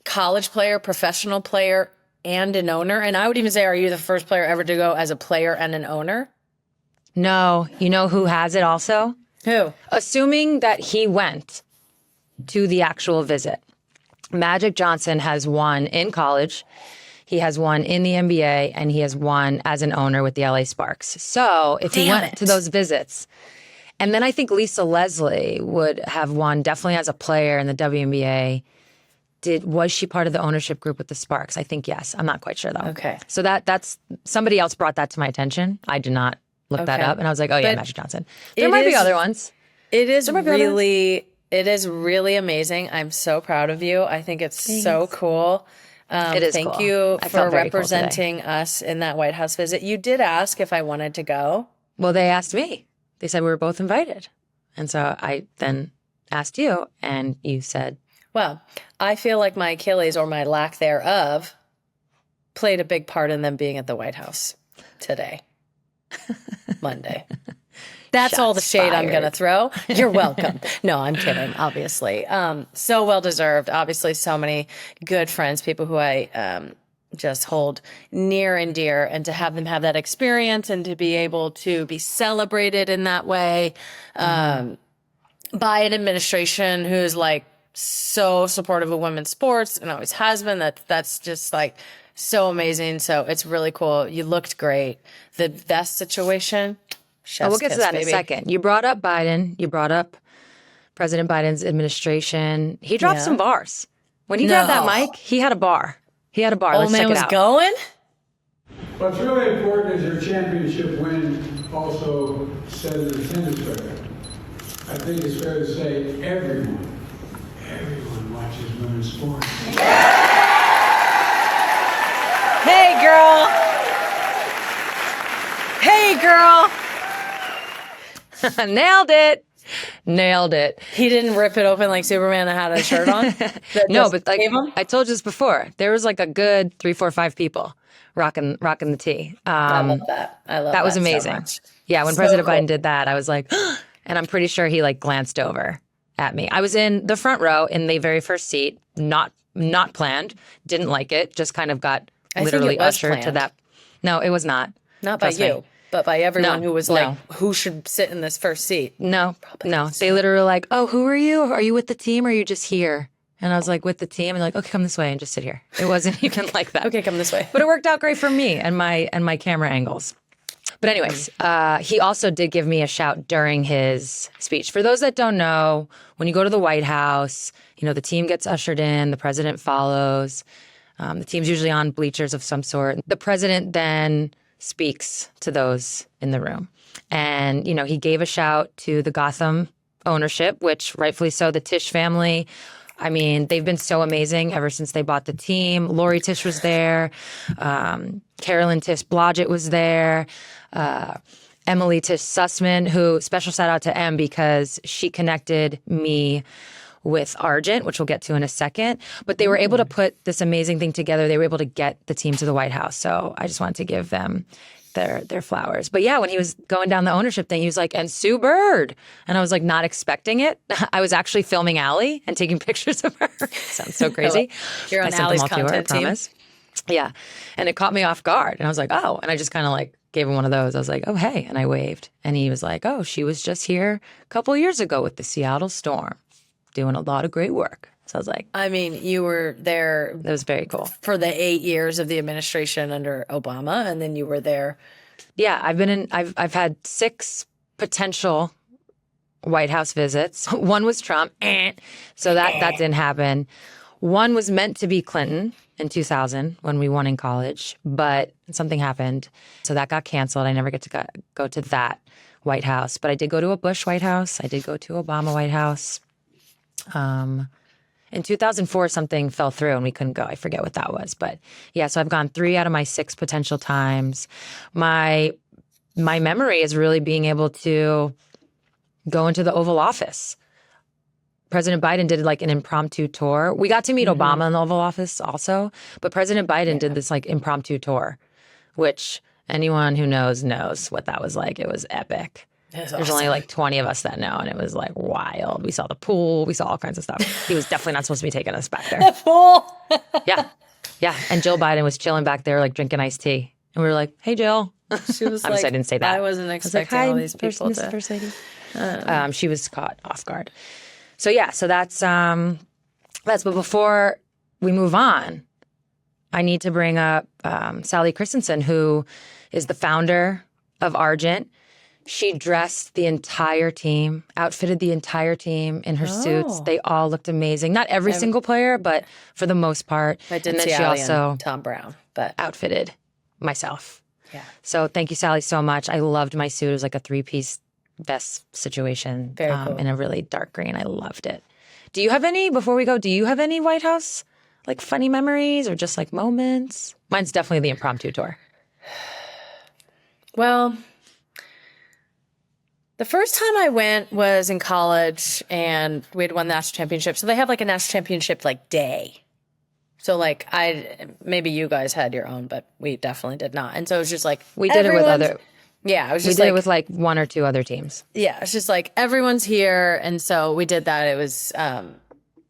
college player, professional player, and an owner? And I would even say, are you the first player ever to go as a player and an owner? No. You know who has it also? Who? Assuming that he went to the actual visit. Magic Johnson has won in college. He has won in the NBA, and he has won as an owner with the LA Sparks. So if he went to those visits, and then I think Lisa Leslie would have won definitely as a player in the WNBA. Was she part of the ownership group with the Sparks? I think yes. I'm not quite sure though. Okay. So that's somebody else brought that to my attention. I did not look that up, and I was like, oh yeah, Magic Johnson. There might be other ones. It is really amazing. I'm so proud of you. I think it's so cool. It is Thank cool. you I for felt very representing us in that White House visit. You did ask if I wanted to go. Well, they asked me. They said we were both invited. And so I then asked you, and you said, well, I feel like my Achilles, or my lack thereof, played a big part in them being at the White House today, Monday. That's Shots all the shade fired. I'm going to throw. You're welcome. No, I'm kidding, obviously. So well-deserved. Obviously, so many good friends, people who I just hold near and dear, and to have them have that experience and to be able to be celebrated in that way by an administration who's like so supportive of women's sports and always has been. That's just like so amazing. So it's really cool. You looked great. The vest situation, we'll get to that in a second. You brought up Biden. You brought up President Biden's administration. He dropped some bars. When he grabbed that mic, he had a bar. Let's check it out. Going? What's really important is your championship win also set an attendance record. I think it's fair to say everyone watches women's sports. Hey! Hey, girl. Hey, girl. Nailed it. He didn't rip it open like Superman that had a shirt on? That No, just but like gave him? I told you this before, there was like a good 3, 4, 5 people rocking the tee. I love that. I love that. That was so amazing. much. Yeah, when So President cool. Biden did that, I was like, and I'm pretty sure he like glanced over at me. I was in the front row in the very first seat, not planned, didn't like it, just kind of got think literally it was ushered to planned. that. No, it was not. Not by Trust me. you, but by everyone No, who was no. like, who should sit in this first seat? No. They literally were like, oh, who are you? Are you with the team or are you just here? And I was like, with the team. And they're like, okay, come this way and just sit here. It wasn't even like that. Okay, come this way. But it worked out great for me and my camera angles. But anyways, he also did give me a shout during his speech. For those that don't know, when you go to the White House, you know, the team gets ushered in, the president follows. The team's usually on bleachers of some sort. The president then speaks to those in the room. And, you know, he gave a shout to the Gotham ownership, which rightfully so, the Tisch family. I mean, they've been so amazing ever since they bought the team. Lori Tisch was there. Carolyn Tisch Blodgett was there. Emily Tisch Sussman, who special shout out to Em because she connected me with Argent, which we'll get to in a second. But they were able to put this amazing thing together. They were able to get the team to the White House. So I just wanted to give them their flowers. But yeah, when he was going down the ownership thing, he was like, and Sue Bird. And I was like, not expecting it. I was actually filming Allie and taking pictures of her. Sounds so crazy. You're on I sent Allie's them all to her, I content team. promise. Yeah. And it caught me off guard. And I was like, oh. And I just kind of like gave him one of those. I was like, oh, hey. And I waved. And he was like, oh, she was just here a couple of years ago with the Seattle Storm, doing a lot of great work. So I was like, I mean, you were there that was very cool. for the 8 years of the administration under Obama, and then you were there. Yeah, I've had 6 potential White House visits. One was Trump, so that didn't happen. One was meant to be Clinton in 2000 when we won in college, but something happened, so that got canceled. I never get to go to that White House, but I did go to a Bush White House. I did go to Obama White House. In 2004, something fell through and we couldn't go. I forget what that was. But yeah, so I've gone 3 out of my 6 potential times. My memory is really being able to go into the Oval Office. President Biden did like an impromptu tour. We got to meet Obama in the Oval Office also, but President Biden did this like impromptu tour, which anyone who knows what that was like. It was epic. There's only like 20 of us that know, and it was like wild. We saw the pool. We saw all kinds of stuff. He was definitely not supposed to be taking us back there. Pool. Yeah. And Jill Biden was chilling back there, like drinking iced tea. And we were like, hey, Jill. She was Obviously, like, I didn't say that. I wasn't expecting Hi, all these people Miss to. First Lady. She was caught off guard. So yeah, so that's but before we move on, I need to bring up Sally Christensen, who is the founder of Argent. She dressed the entire team, outfitted the entire team in her suits. They all looked amazing. Not every single player, but for the most part. I did and then see she Allie also and Tom Brown, but outfitted myself. yeah, So thank you, Sally, so much. I loved my suit. It was like a 3-piece vest situation Very cool. in a really dark green. I loved it. Do you have any, before we go, do you have any White House like funny memories or just like moments? Mine's definitely the impromptu tour. well, the first time I went was in college, and we had won the national championship. So they have like a national championship like day. So like maybe you guys had your own, but we definitely did not. And so it was just like We did it with everyone's- other, Yeah, it was we just did like it with like 1 or 2 other teams. yeah, it's just like everyone's here, and so we did that. It was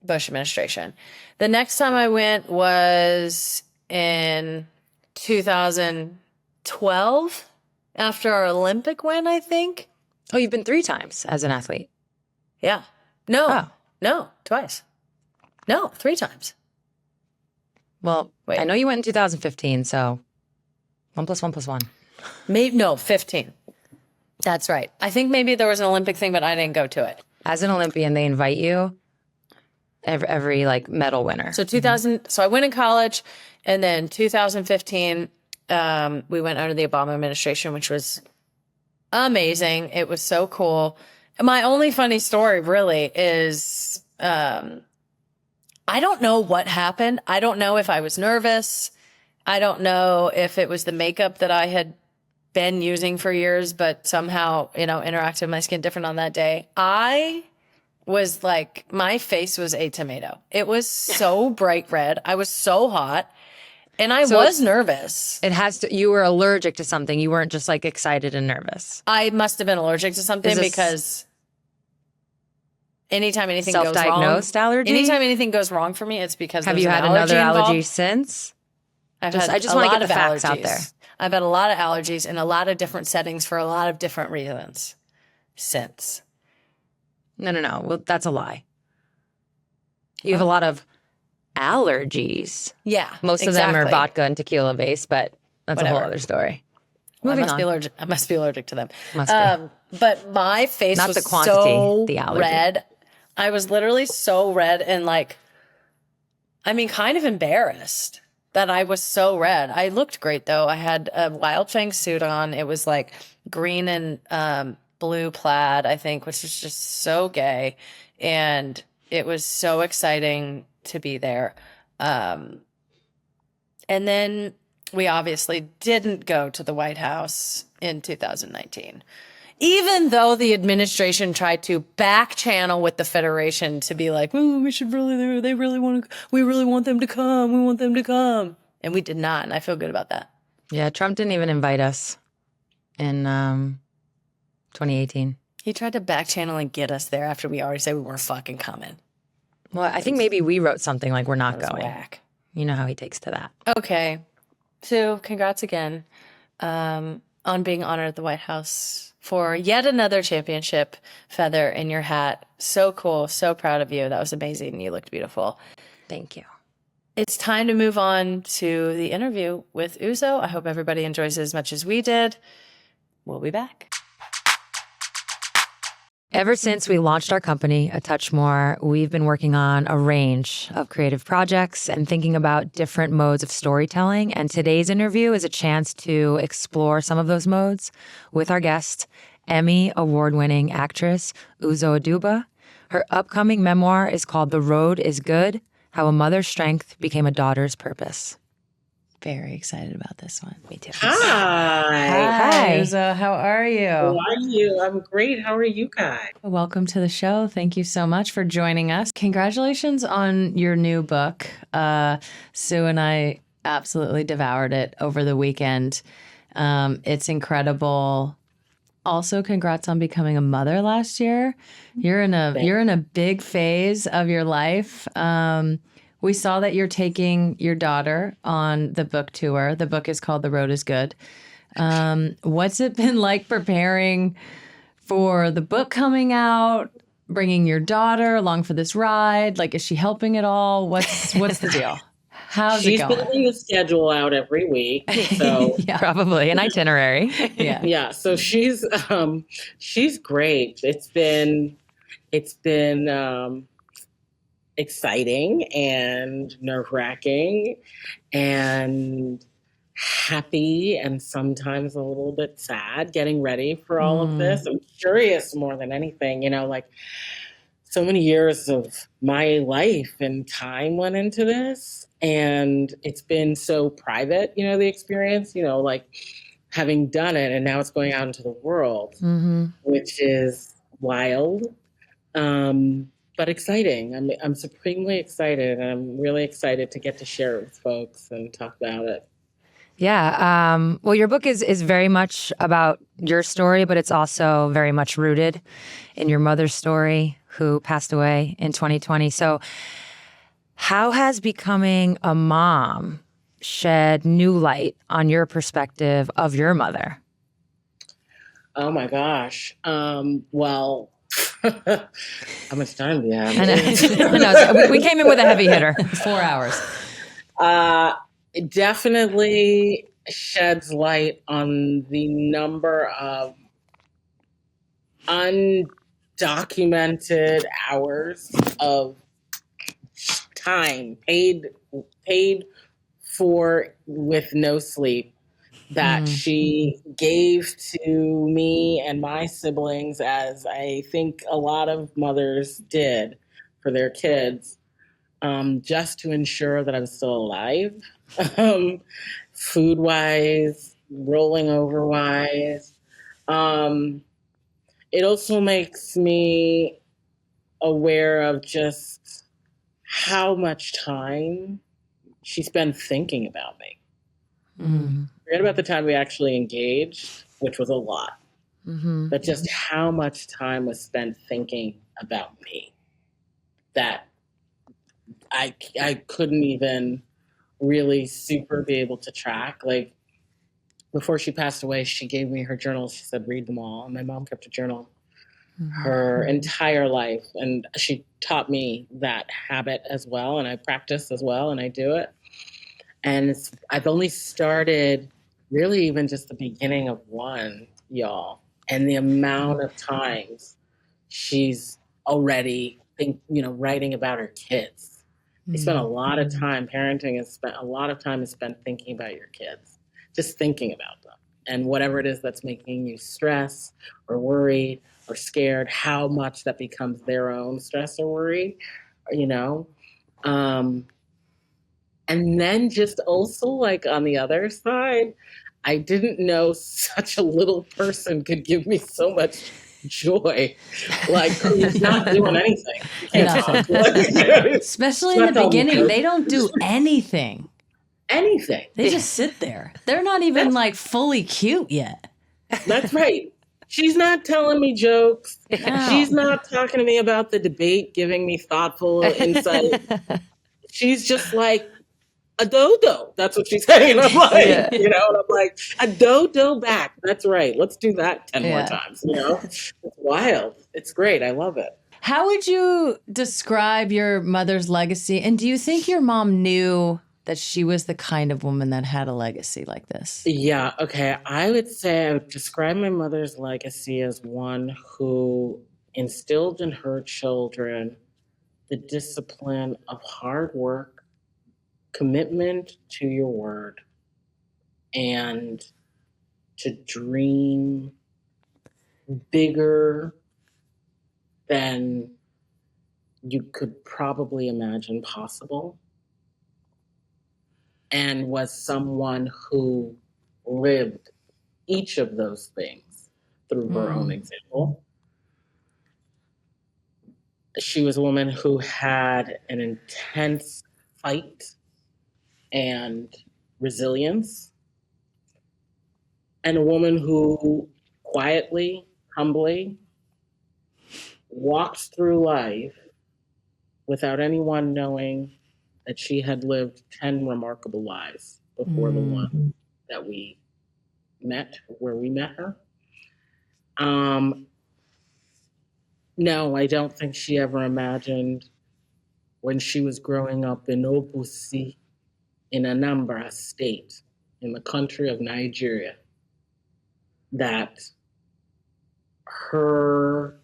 Bush administration. The next time I went was in 2012 after our Olympic win, I think. Oh, you've been 3 times as an athlete. Yeah. No. Oh. No, twice. No, 3 times. Well, Wait. I know you went in 2015, so 1 + 1 + 1. Maybe no, 15. That's right. I think maybe there was an Olympic thing, but I didn't go to it. As an Olympian, they invite you every like medal winner. So 2000. So I went in college, and then 2015, we went under the Obama administration, which was amazing. It was so cool. My only funny story really is I don't know what happened. I don't know if I was nervous. I don't know if it was the makeup that I had been using for years, but somehow, interacted with my skin different on that day. I was like, my face was a tomato. It was so bright red. I was so hot. And I was nervous. You were allergic to something. You weren't just like excited and nervous. I must have been allergic to something because anytime anything goes wrong. Self-diagnosed allergy? Anytime anything goes wrong for me, it's because Have there's you an had another allergy involved. since? I just want to get the facts out there. I've had a lot of allergies in a lot of different settings for a lot of different reasons since. No. Well, that's a lie. You have a lot of allergies. Yeah. Most of them are vodka and tequila based, but that's a whole other story. I must be allergic to them. Must be. But my face Not was the quantity, so the allergy. red. I was literally so red and kind of embarrassed that I was so red. I looked great though. I had a Wild Fang suit on. It was like green and blue plaid, I think, which was just so gay. And it was so exciting to be there. And then we obviously didn't go to the White House in 2019. Even though the administration tried to back channel with the Federation to be like, oh, we really want them to come. We want them to come. And we did not. And I feel good about that. Yeah, Trump didn't even invite us in 2018. He tried to back channel and get us there after we already said we weren't fucking coming. Well, I think maybe we wrote something like we're not going. Whack. You know how he takes to that. Okay. So congrats again on being honored at the White House for yet another championship feather in your hat. So cool. So proud of you. That was amazing. You looked beautiful. Thank you. It's time to move on to the interview with Uzo. I hope everybody enjoys it as much as we did. We'll be back. Ever since we launched our company, A Touch More, we've been working on a range of creative projects and thinking about different modes of storytelling. And today's interview is a chance to explore some of those modes with our guest, Emmy award-winning actress Uzo Aduba. Her upcoming memoir is called The Road is Good: How a Mother's Strength Became a Daughter's Purpose. Very excited about this one. Me too. Hi, Uzo. How are you? How are you? I'm great. How are you guys? Welcome to the show. Thank you so much for joining us. Congratulations on your new book. Sue and I absolutely devoured it over the weekend. It's incredible. Also, congrats on becoming a mother last year. You're in a big phase of your life. We saw that you're taking your daughter on the book tour. The book is called The Road is Good. What's it been like preparing for the book coming out, bringing your daughter along for this ride? Like, is she helping at all? What's the deal? How's it going? She's building a schedule out every week. So Yeah, probably an itinerary. yeah. So she's great. It's been exciting and nerve-wracking and happy and sometimes a little bit sad getting ready for all of this. I'm curious more than anything, so many years of my life and time went into this, and it's been so private, the experience, having done it, and now it's going out into the world, which is wild. But exciting. I'm supremely excited, and I'm really excited to get to share it with folks and talk about it. Yeah. Well, your book is very much about your story, but it's also very much rooted in your mother's story, who passed away in 2020. So how has becoming a mom shed new light on your perspective of your mother? Oh, my gosh. Well... How much time do you have? I know. We came in with a heavy hitter. 4 hours. It definitely sheds light on the number of undocumented hours of time paid for with no sleep that she gave to me and my siblings, as I think a lot of mothers did for their kids. just to ensure that I'm still alive, food-wise, rolling over-wise. It also makes me aware of just how much time she spent thinking about me. Forget about the time we actually engaged, which was a lot, but just how much time was spent thinking about me that I couldn't even really super be able to track. Like, before she passed away, she gave me her journals. She said, read them all. And my mom kept a journal her entire life. And she taught me that habit as well. And I practice as well. And I do it. And I've only started really even just the beginning of one, y'all. And the amount of times she's already writing about her kids. They spend a lot of time, parenting is spent, a lot of time is spent thinking about your kids, just thinking about them. And whatever it is that's making you stressed or worried or scared, how much that becomes their own stress or worry, And then just also, like, on the other side, I didn't know such a little person could give me so much joy. Like, he's not doing anything. Especially in the beginning, they don't do anything. Anything. They just sit there. They're not even like fully cute yet. That's right. She's not telling me jokes. No. She's not talking to me about the debate, giving me thoughtful insight. She's just like, a dodo. That's what she's saying. I'm like, and I'm like, a dodo back. That's right. Let's do that 10 more times. It's wild. It's great. I love it. How would you describe your mother's legacy? And do you think your mom knew that she was the kind of woman that had a legacy like this? Yeah. Okay. I would describe my mother's legacy as one who instilled in her children the discipline of hard work, commitment to your word, and to dream bigger than you could probably imagine possible, and was someone who lived each of those things through her own example. She was a woman who had an intense fight and resilience, and a woman who quietly, humbly walked through life without anyone knowing that she had lived 10 remarkable lives before the one that we met, where we met her. No, I don't think she ever imagined when she was growing up in Obusi, in Anambra State, in the country of Nigeria, that her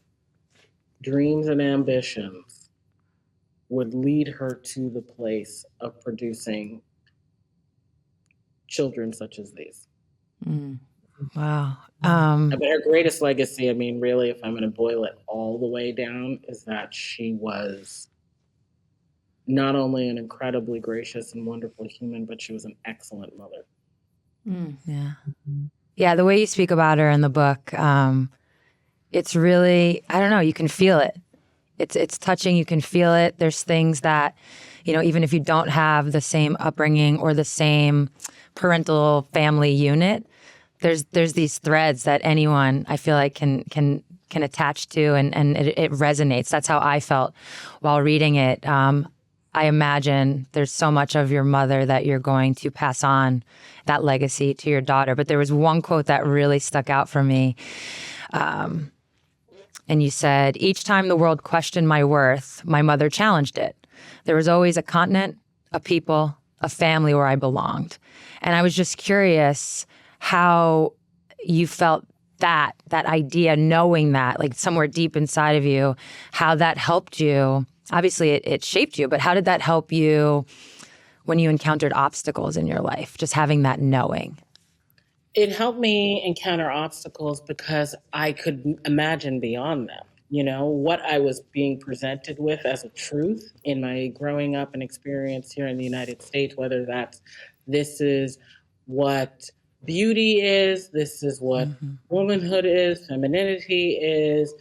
dreams and ambitions would lead her to the place of producing children such as these. Wow. But her greatest legacy, I mean, really, if I'm going to boil it all the way down, is that she was not only an incredibly gracious and wonderful human, but she was an excellent mother. Yeah, the way you speak about her in the book, it's really, I don't know, you can feel it. It's touching, you can feel it. There's things that, even if you don't have the same upbringing or the same parental family unit, there's these threads that anyone, I feel like, can attach to, and it resonates. That's how I felt while reading it. I imagine there's so much of your mother that you're going to pass on that legacy to your daughter. But there was one quote that really stuck out for me. And you said, each time the world questioned my worth, my mother challenged it. There was always a continent, a people, a family where I belonged. And I was just curious how you felt that idea, knowing that, like, somewhere deep inside of you, how that helped you. Obviously, it shaped you, but how did that help you when you encountered obstacles in your life, just having that knowing? It helped me encounter obstacles because I could imagine beyond them. you know, what I was being presented with as a truth in my growing up and experience here in the United States, whether that's this is what beauty is, this is what womanhood is, femininity is,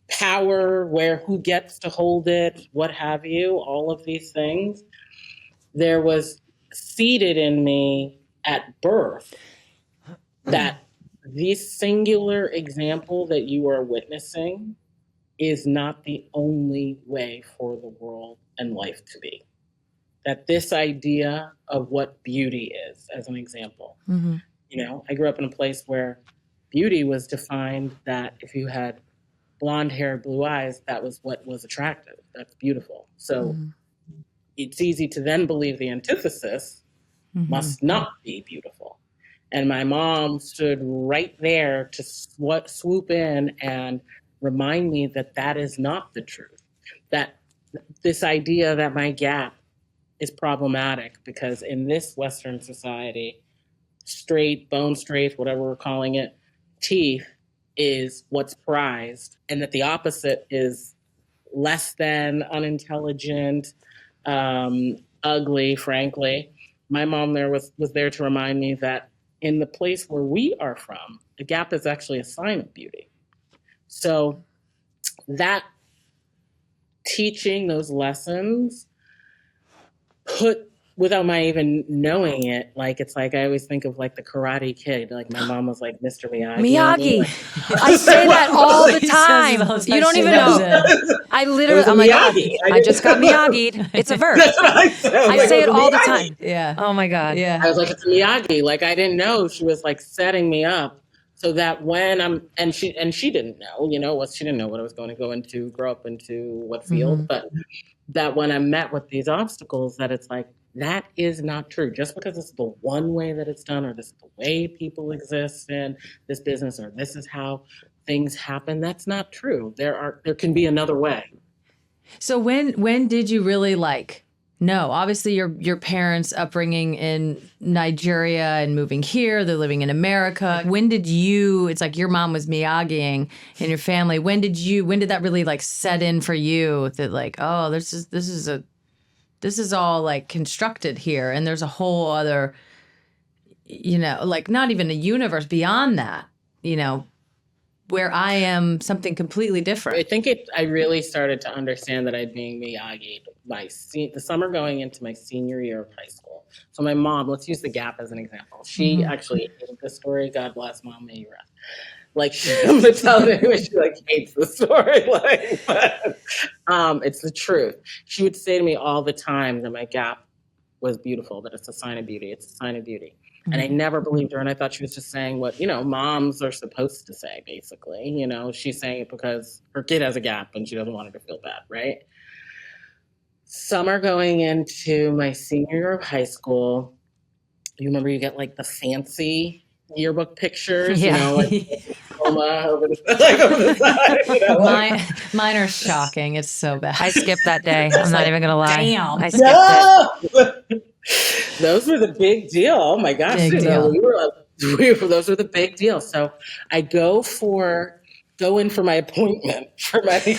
power, who gets to hold it, what have you, all of these things. There was seeded in me at birth that this singular example that you are witnessing is not the only way for the world and life to be. That this idea of what beauty is, as an example, you know, I grew up in a place where beauty was defined that if you had blonde hair, blue eyes, that was what was attractive. That's beautiful. So it's easy to then believe the antithesis must not be beautiful. And my mom stood right there to swoop in and remind me that that is not the truth. That this idea that my gap is problematic because in this Western society, straight, bone straight, whatever we're calling it, teeth is what's prized, and that the opposite is less than, unintelligent, ugly, frankly. My mom was there to remind me that in the place where we are from, the gap is actually a sign of beauty. So that teaching those lessons without my even knowing it, like, it's like I always think of like the Karate Kid, like my mom was like Mr. Miyagi. Miyagi. I say that all the time. You don't even know. I literally, I'm like, I just got Miyagi'd. It's a verb. That's what I said. I say it all the time. Yeah. Oh my God. Yeah. I was like, it's Miyagi. Like, I didn't know she was like setting me up so that when she didn't know, you know, she didn't know what I was going to grow up into what field, but that when I'm met with these obstacles, that it's like, that is not true. Just because it's the one way that it's done, or this is the way people exist in this business, or this is how things happen, that's not true. There can be another way. So when did you really no, obviously your parents' upbringing in Nigeria and moving here, they're living in America. When did it's like your mom was Miyagiing in your family. When did that really set in for you that oh, this is all constructed here, and there's a whole other, not even a universe beyond that, where I am something completely different. I think I really started to understand that I'd being Miyagi the summer going into my senior year of high school. So my mom, let's use the gap as an example. She actually hated the story. God bless Mom, may you rest. I'm gonna tell it anyway. She hates the story. But it's the truth. She would say to me all the time that my gap was beautiful, that it's a sign of beauty. It's a sign of beauty. And I never believed her. And I thought she was just saying what, moms are supposed to say, basically. She's saying it because her kid has a gap and she doesn't want her to feel bad, right? Summer going into my senior year of high school, you remember you get the fancy yearbook pictures, over the side. Mine are shocking. It's so bad. I skipped that day. I'm not even going to lie. Damn. I skipped it. Those were the big deal. Oh my gosh. Big deal. Those were the big deal. So I go in for my appointment for my big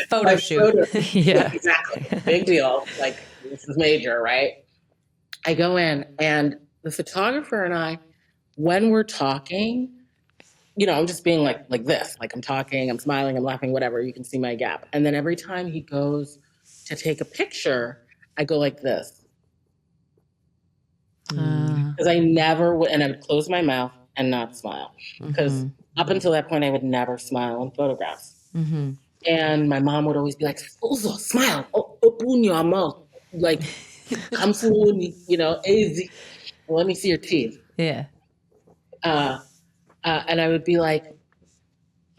photo shoot. Yeah. Exactly. Big deal. This is major, right? I go in, and the photographer and I, when we're talking, I'm just being like this, I'm talking, I'm smiling, I'm laughing, whatever. You can see my gap. And then every time he goes to take a picture, I go like this. Because I never would, and I would close my mouth and not smile. Because up until that point, I would never smile in photographs. And my mom would always be like, Uzo, smile, open your mouth. Come slowly, easy. Let me see your teeth. Yeah. And I would be like,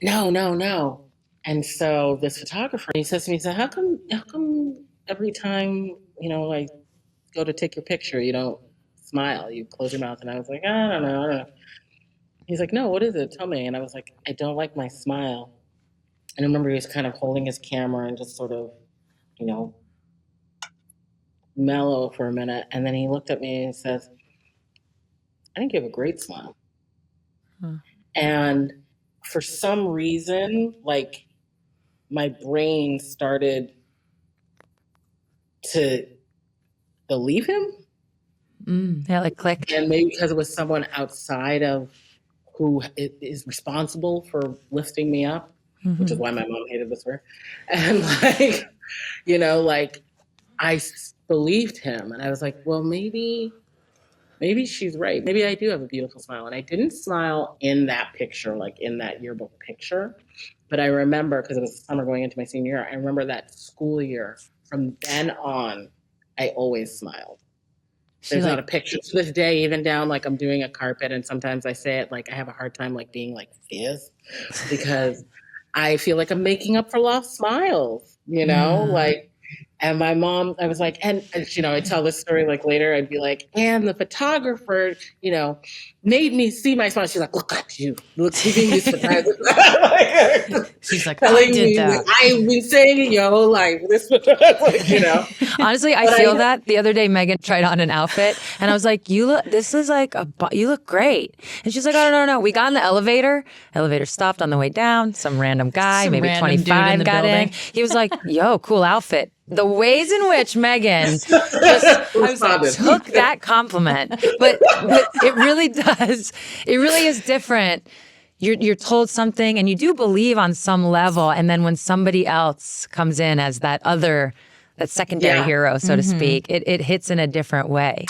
no. And so this photographer, he says to me, how come every time, I go to take your picture, you don't smile, you close your mouth? And I was like, I don't know. He's like, no, what is it? Tell me. And I was like, I don't like my smile. And I remember he was kind of holding his camera and just sort of, mellow for a minute. And then he looked at me and he says, I think you have a great smile. And for some reason, like my brain started to believe him. Yeah, like click. And maybe because it was someone outside of who is responsible for lifting me up, which is why my mom hated this word. And like, you know, like I believed him, and I was like, well, maybe she's right. Maybe I do have a beautiful smile. And I didn't smile in that picture, like in that yearbook picture. But I remember, because it was summer going into my senior year, I remember that school year. From then on, I always smiled. There's not a picture to this day, even down like I'm doing a carpet, and sometimes I say it like I have a hard time like being like this because I feel like I'm making up for lost smiles, you know, like. And my mom, I was like, and you know, I tell this story like later. I'd be like, and the photographer, you know, made me see my smile. She's like, look at you, look, giving this photographer. She's like, I did that. I've been saying it your whole life. This, like, you know. Honestly, I feel that. The other day, Megan tried on an outfit, and I was like, "You look. This is like you look great." And she's like, "Oh no. We got in the elevator. Elevator stopped on the way down. Some random guy, maybe 25, got in. He was like, "Yo, cool outfit." The ways in which Megan took that compliment, but it really does. It really is different. You're told something and you do believe on some level, and then when somebody else comes in as that secondary hero, so to speak, it hits in a different way.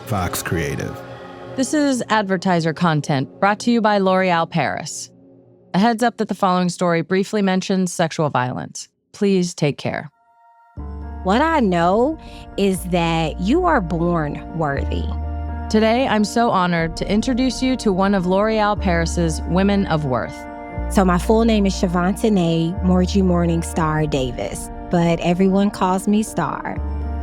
Vox Creative. This is advertiser content brought to you by L'Oréal Paris. A heads up that the following story briefly mentions sexual violence. Please take care. What I know is that you are born worthy. Today, I'm so honored to introduce you to one of L'Oréal Paris's Women of Worth. So my full name is Shavantene Morgie Morningstar Davis, but everyone calls me Star.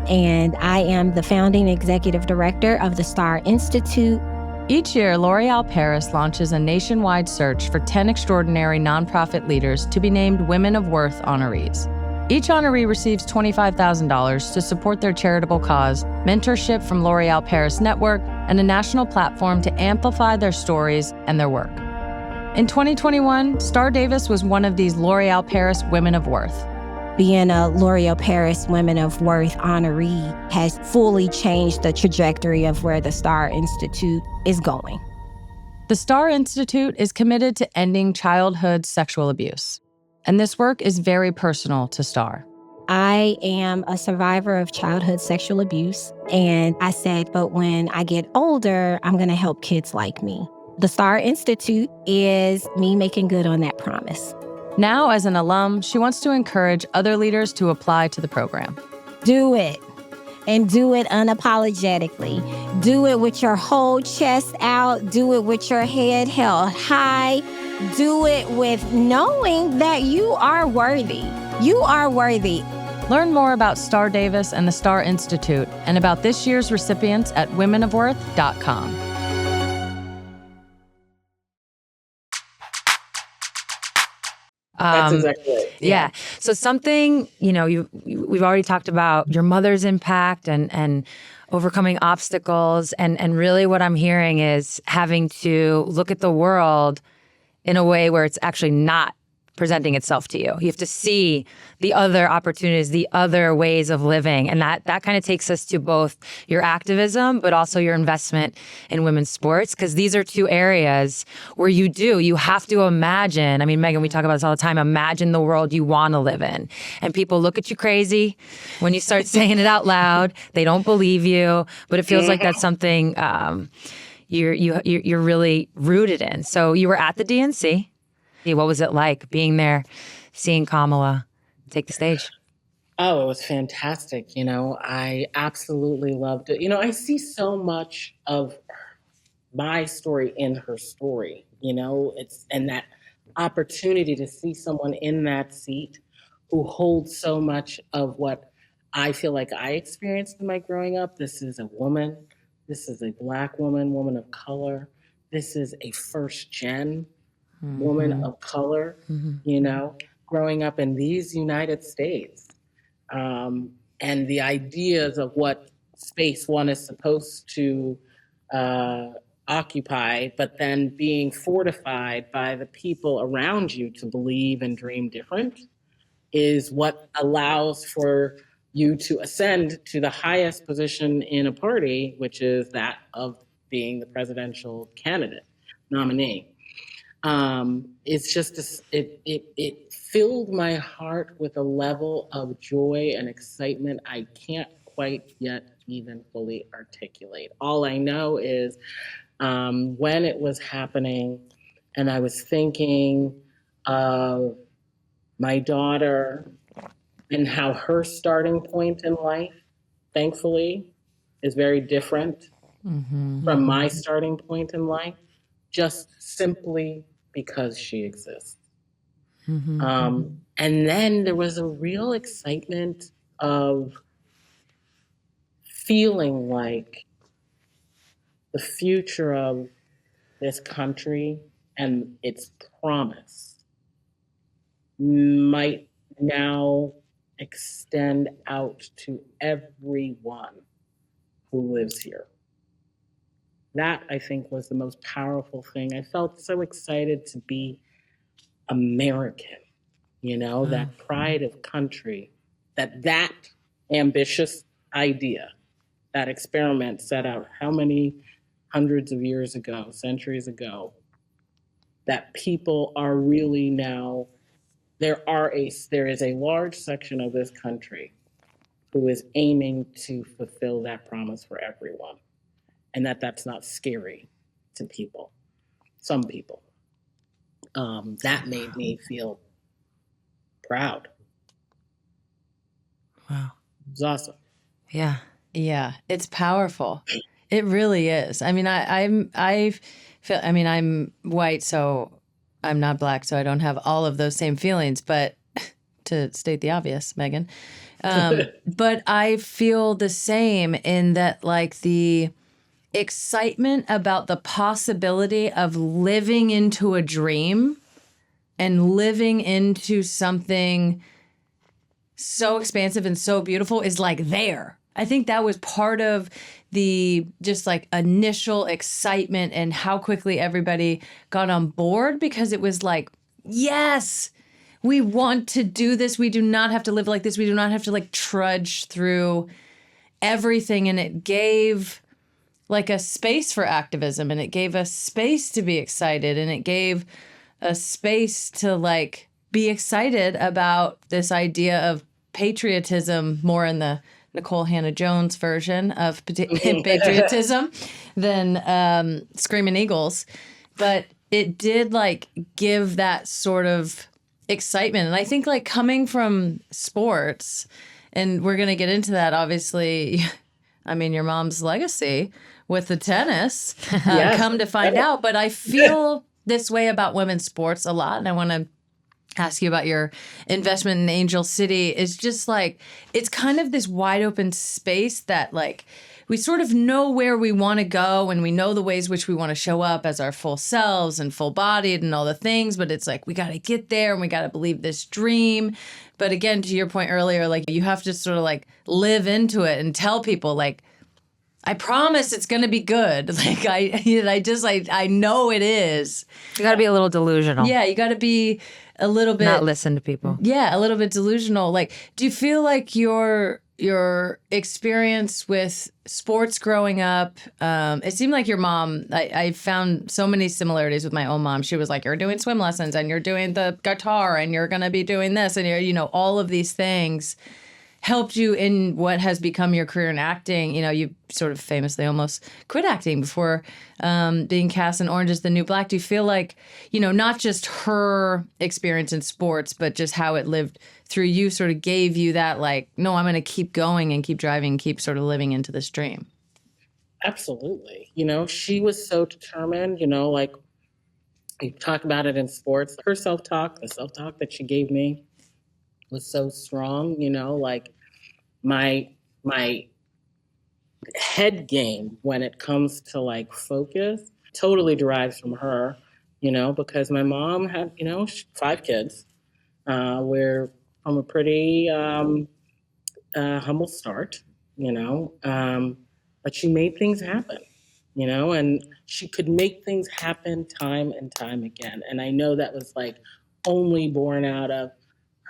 And I am the founding executive director of the Star Institute. Each year, L'Oréal Paris launches a nationwide search for 10 extraordinary nonprofit leaders to be named Women of Worth honorees. Each honoree receives $25,000 to support their charitable cause, mentorship from L'Oréal Paris Network, and a national platform to amplify their stories and their work. In 2021, Star Davis was one of these L'Oréal Paris Women of Worth. Being a L'Oréal Paris Women of Worth honoree has fully changed the trajectory of where the Star Institute is going. The Star Institute is committed to ending childhood sexual abuse, and this work is very personal to Star. I am a survivor of childhood sexual abuse, and I said, but when I get older, I'm going to help kids like me. The Star Institute is me making good on that promise. Now, as an alum, she wants to encourage other leaders to apply to the program. Do it, and do it unapologetically. Do it with your whole chest out. Do it with your head held high. Do it with knowing that you are worthy. You are worthy. Learn more about Star Davis and the Star Institute and about this year's recipients at womenofworth.com. That's exactly it. Yeah. So something, you know, we've already talked about your mother's impact and overcoming obstacles. And really what I'm hearing is having to look at the world in a way where it's actually not presenting itself to you. You have to see the other opportunities, the other ways of living. And that kind of takes us to both your activism, but also your investment in women's sports, because these are two areas where you have to imagine. I mean, Megan, we talk about this all the time. Imagine the world you want to live in. And people look at you crazy when you start saying it out loud. They don't believe you, but it feels like that's something you're really rooted in. So you were at the DNC. What was it like being there, seeing Kamala take the stage? Oh, it was fantastic. You know, I absolutely loved it. You know, I see so much of my story in her story, you know, and that opportunity to see someone in that seat who holds so much of what I feel like I experienced in my growing up. This is a woman. This is a Black woman of color. This is a first gen woman of color, you know, growing up in these United States. And the ideas of what space one is supposed to occupy, but then being fortified by the people around you to believe and dream different is what allows for you to ascend to the highest position in a party, which is that of being the presidential candidate nominee. It's just, it filled my heart with a level of joy and excitement I can't quite yet even fully articulate. All I know is when it was happening and I was thinking of my daughter and how her starting point in life, thankfully, is very different from my starting point in life, just simply because she exists. And then there was a real excitement of feeling like the future of this country and its promise might now extend out to everyone who lives here. That, I think, was the most powerful thing. I felt so excited to be American, that pride of country, that ambitious idea, that experiment set out how many hundreds of years ago, centuries ago, that people are really now, there is a large section of this country who is aiming to fulfill that promise for everyone, and that's not scary to people, some people. That made me feel proud. Wow. It was awesome. Yeah. Yeah, it's powerful. It really is. I mean, I'm white, so I'm not Black, so I don't have all of those same feelings. But to state the obvious, Megan, but I feel the same in that, like, the excitement about the possibility of living into a dream and living into something so expansive and so beautiful is like there. I think that was part of the just like initial excitement and how quickly everybody got on board, because it was like, yes, we want to do this. We do not have to live like this. We do not have to like trudge through everything. And it gave like a space for activism, and it gave us space to be excited, and it gave a space to like be excited about this idea of patriotism, more in the Nicole Hannah-Jones version of patriotism than Screaming Eagles. But it did like give that sort of excitement. And I think like coming from sports, and we're going to get into that, obviously, I mean, your mom's legacy with the tennis, Yes. come to find out. But I feel this way about women's sports a lot. And I want to ask you about your investment in Angel City. Is just like, it's kind of this wide open space that like we sort of know where we want to go, and we know the ways which we want to show up as our full selves and full bodied and all the things. But it's like, we got to get there and we got to believe this dream. But again, to your point earlier, like you have to sort of like live into it and tell people like, I promise it's going to be good. Like I know it is. You got to be a little delusional. Yeah. You got to be a little bit. Not listen to people. Yeah. A little bit delusional. Like, do you feel like your experience with sports growing up, it seemed like your mom, I found so many similarities with my own mom. She was like, you're doing swim lessons and you're doing the guitar and you're going to be doing this. And you're, all of these things helped you in what has become your career in acting. You sort of famously almost quit acting before being cast in Orange is the New Black. Do you feel like, not just her experience in sports, but just how it lived through you sort of gave you that like, no, I'm going to keep going and keep driving, keep sort of living into this dream? Absolutely. She was so determined, like you talk about it in sports, her self-talk, the self-talk that she gave me was so strong, like my head game when it comes to like focus totally derives from her, because my mom had, 5 kids. We're from a pretty humble start, but she made things happen. and she could make things happen time and time again. And I know that was like only born out of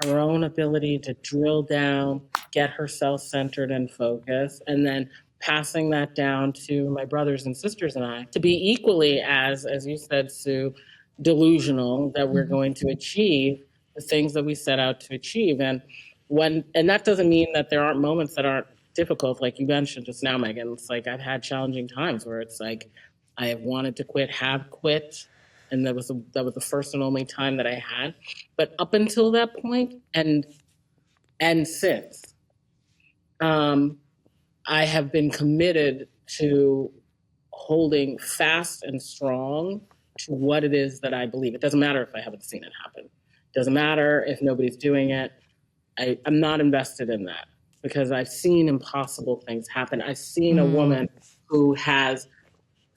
her own ability to drill down, get herself centered and focused, and then passing that down to my brothers and sisters and I to be equally as you said, Sue, delusional that we're going to achieve the things that we set out to achieve. And that doesn't mean that there aren't moments that aren't difficult, like you mentioned just now, Megan. It's like I've had challenging times where it's like I have wanted to quit, have quit, and that was the first and only time that I had. But up until that point, and since, I have been committed to holding fast and strong to what it is that I believe. It doesn't matter if I haven't seen it happen. It doesn't matter if nobody's doing it. I'm not invested in that because I've seen impossible things happen. I've seen a woman who has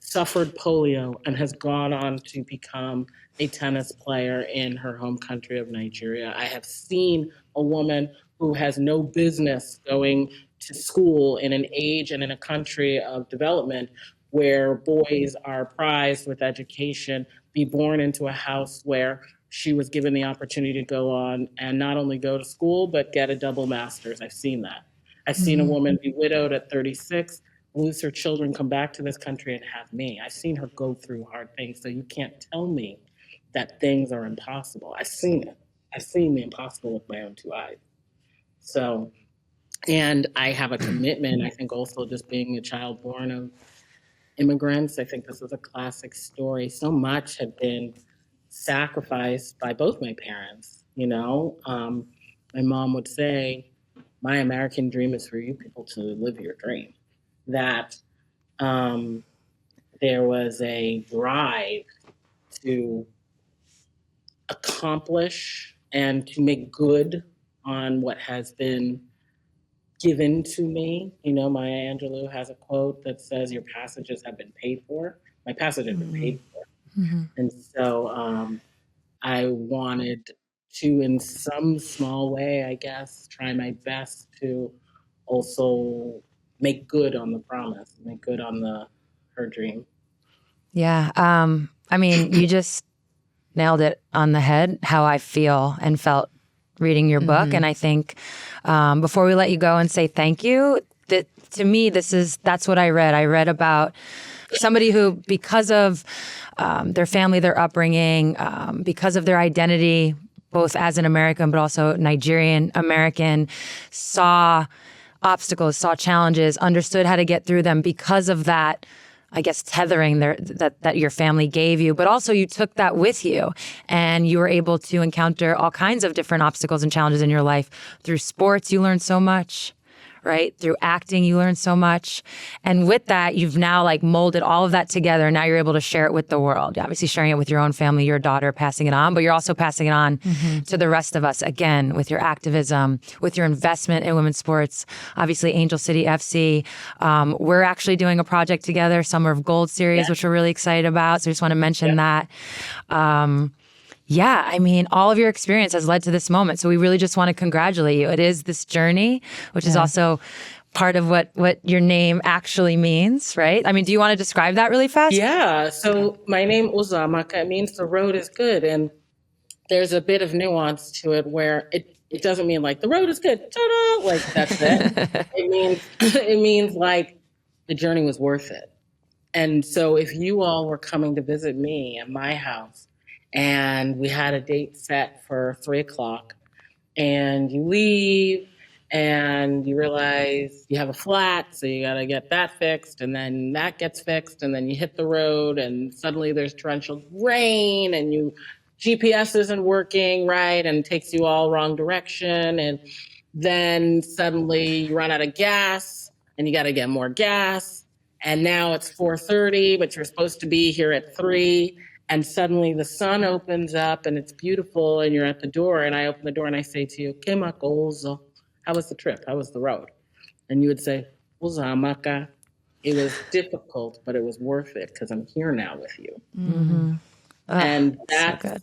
suffered polio and has gone on to become a tennis player in her home country of Nigeria. I have seen a woman who has no business going to school in an age and in a country of development where boys are prized with education, be born into a house where she was given the opportunity to go on and not only go to school, but get a double master's. I've seen that. I've seen a woman be widowed at 36, lose her children, come back to this country and have me. I've seen her go through hard things. So you can't tell me that things are impossible. I've seen it. I've seen the impossible with my own two eyes. So, and I have a commitment, I think also just being a child born of immigrants. I think this is a classic story. So much had been sacrificed by both my parents, My mom would say, my American dream is for you people to live your dream. That there was a drive to accomplish and to make good on what has been given to me. Maya Angelou has a quote that says, your passages have been paid for. My passage has been paid for. And so I wanted to, in some small way, I guess, try my best to also make good on the promise, make good on her dream. Yeah. I mean, you just nailed it on the head, how I feel and felt reading your book. And I think before we let you go and say thank you, that to me, that's what I read. I read about somebody who, because of their family, their upbringing, because of their identity, both as an American, but also Nigerian American, saw obstacles, saw challenges, understood how to get through them because of that, I guess, tethering that your family gave you, but also you took that with you and you were able to encounter all kinds of different obstacles and challenges in your life. Through sports, you learned so much, right? Through acting, you learned so much. And with that, you've now molded all of that together. And now you're able to share it with the world. You're obviously sharing it with your own family, your daughter, passing it on, but you're also passing it on to the rest of us, again, with your activism, with your investment in women's sports. Obviously, Angel City FC. We're actually doing a project together, Summer of Gold series, which we're really excited about. So I just want to mention that. Yeah, I mean, all of your experience has led to this moment. So we really just want to congratulate you. It is this journey, which is also part of what your name actually means, right? I mean, do you want to describe that really fast? Yeah, so my name Uzo Aduba means the road is good. And there's a bit of nuance to it where it doesn't mean the road is good, ta-da, that's it. It means the journey was worth it. And so if you all were coming to visit me at my house, and we had a date set for 3:00, and you leave and you realize you have a flat, so you got to get that fixed, and then that gets fixed, and then you hit the road and suddenly there's torrential rain and GPS isn't working right and takes you all wrong direction, and then suddenly you run out of gas and you got to get more gas, and now it's 4:30, but you're supposed to be here at 3:00. And suddenly the sun opens up and it's beautiful and you're at the door, and I open the door and I say to you, "Kema Ozo, how was the trip? How was the road?" And you would say, "Uzo Amaka, it was difficult, but it was worth it because I'm here now with you." And that's so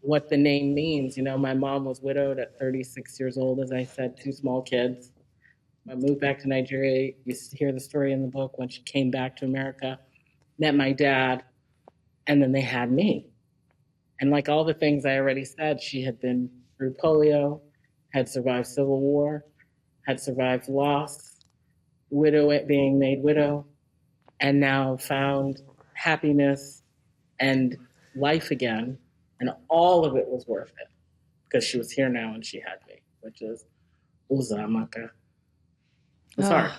what the name means. My mom was widowed at 36 years old, as I said, 2 small kids. I moved back to Nigeria. You hear the story in the book when she came back to America. met my dad, and then they had me. And like all the things I already said, she had been through polio, had survived civil war, had survived loss, being made widow, and now found happiness and life again. And all of it was worth it because she was here now and she had me, which is Uzo Aduba. I'm sorry.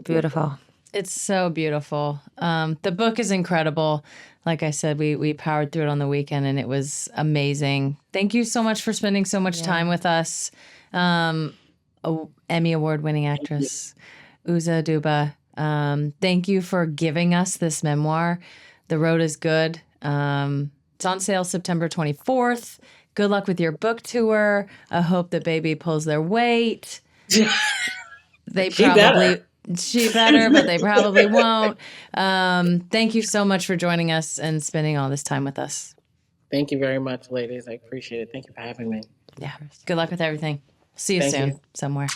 Beautiful. It's so beautiful. The book is incredible. Like I said, we powered through it on the weekend and it was amazing. Thank you so much for spending so much time with us. Emmy Award winning actress, Uzo Aduba. Thank you for giving us this memoir. The Road is Good. It's on sale September 24th. Good luck with your book tour. I hope that baby pulls their weight. She better, but they probably won't. Thank you so much for joining us and spending all this time with us. Thank you very much, ladies. I appreciate it. Thank you for having me. Yeah. Good luck with everything. See you soon somewhere.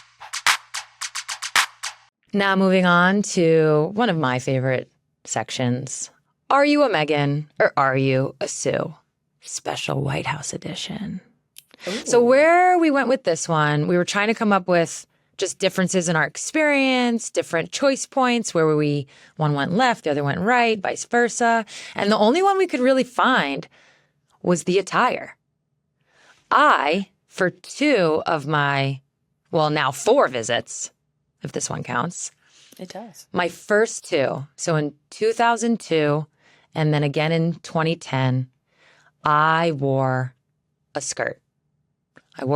Now moving on to one of my favorite sections. Are you a Meghan or are you a Sue? Special White House edition. Ooh. So where we went with this one, we were trying to come up with just differences in our experience, different choice points where one went left, the other went right, vice versa. And the only one we could really find was the attire. For 2 of my, now 4 visits, if this one counts. It does. My first 2, so in 2002 and then again in 2010, I wore a skirt. That's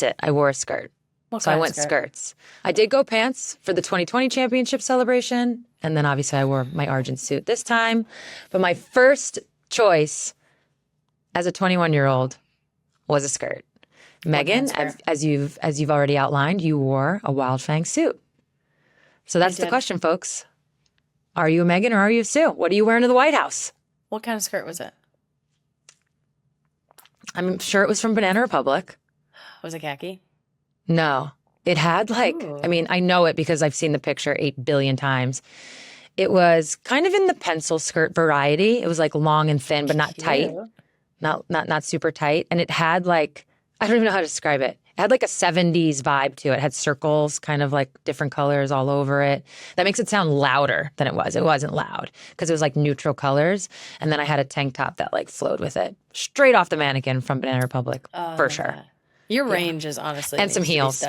it. I wore a skirt. So I went skirts. I did go pants for the 2020 championship celebration. And then obviously I wore my Argent suit this time. But my first choice as a 21-year-old was a skirt. Meghan, as you've already outlined, you wore a Wild Fang suit. So that's the question, folks. Are you a Meghan or are you a Sue? What are you wearing to the White House? What kind of skirt was it? I'm sure it was from Banana Republic. Was it khaki? No. It had I know it because I've seen the picture 8 billion times. It was kind of in the pencil skirt variety. It was like long and thin, but not tight. Not super tight. And it had I don't even know how to describe it. It had like a 70s vibe to it. It had circles, kind of like different colors all over it. That makes it sound louder than it was. It wasn't loud because it was like neutral colors. And then I had a tank top that flowed with it. Straight off the mannequin from Banana Republic, for sure. That. Your range is honestly and some heels.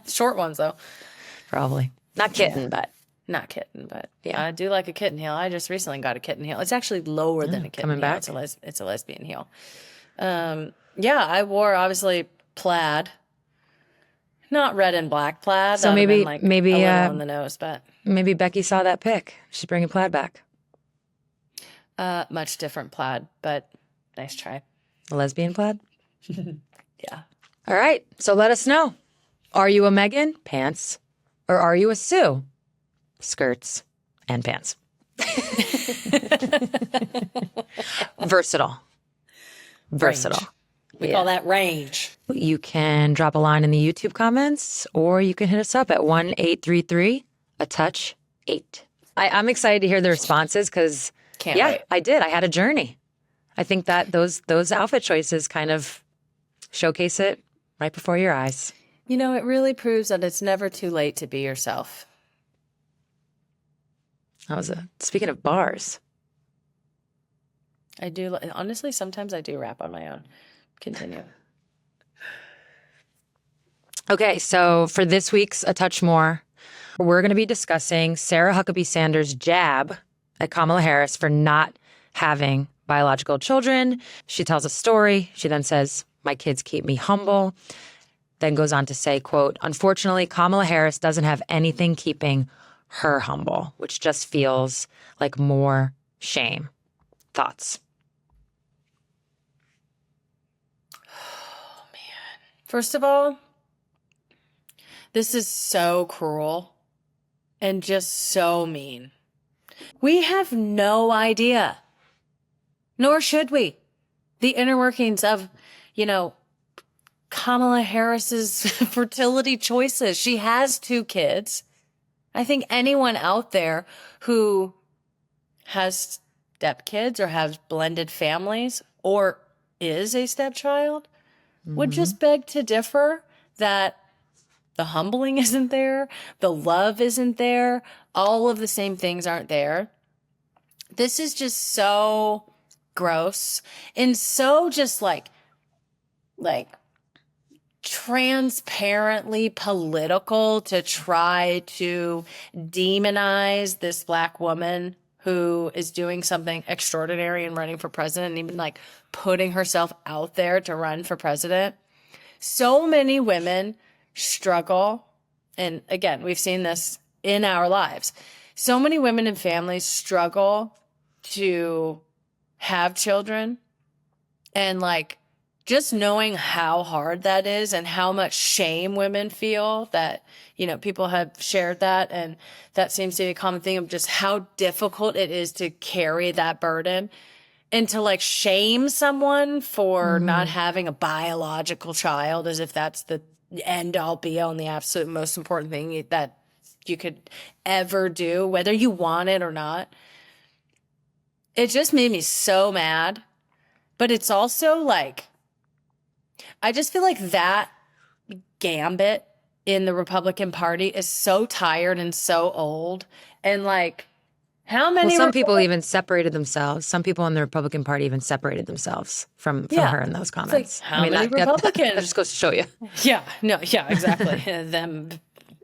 Short ones though. Probably not kitten, but not kitten, but yeah, I do like a kitten heel. I just recently got a kitten heel. It's actually lower than a kitten coming heel. Back. It's a lesbian heel. I wore obviously plaid, not red and black plaid. So maybe a little on the nose, but maybe Becky saw that pic. She's bringing plaid back. Much different plaid, but nice try. A lesbian plaid. Yeah. All right. So let us know. Are you a Meghan? Pants. Or are you a Sue? Skirts and pants. Versatile. We call that range. You can drop a line in the YouTube comments or you can hit us up at 1-833-A-TOUCH-8. I'm excited to hear the responses because, wait. I did. I had a journey. I think that those outfit choices kind of showcase it right before your eyes. You know, it really proves that it's never too late to be yourself. Speaking of bars. I do. Honestly, sometimes I do rap on my own. Continue. Okay, so for this week's A Touch More, we're going to be discussing Sarah Huckabee Sanders' jab at Kamala Harris for not having biological children. She tells a story. She then says, "My kids keep me humble." Then goes on to say, quote, "Unfortunately, Kamala Harris doesn't have anything keeping her humble," which just feels like more shame. Thoughts? Oh, man. First of all, this is so cruel and just so mean. We have no idea, nor should we, the inner workings of, Kamala Harris's fertility choices. She has 2 kids. I think anyone out there who has stepkids or has blended families or is a stepchild would just beg to differ that the humbling isn't there, the love isn't there, all of the same things aren't there. This is just so gross and so just like transparently political to try to demonize this Black woman who is doing something extraordinary and running for president and even like putting herself out there to run for president. So many women struggle. And again, we've seen this in our lives. So many women and families struggle to have children, and like just knowing how hard that is and how much shame women feel that, you know, people have shared that. And that seems to be a common thing of just how difficult it is to carry that burden and to like shame someone for not having a biological child as if that's the end all be all and the absolute most important thing that you could ever do, whether you want it or not. It just made me so mad. But it's also like, I just feel like that gambit in the Republican Party is so tired and so old. And like, how many? Well, some people even separated themselves. Some people in the Republican Party even separated themselves from her in those comments. Like, how many Republicans? That just goes to show you. Yeah, no, yeah, exactly. Them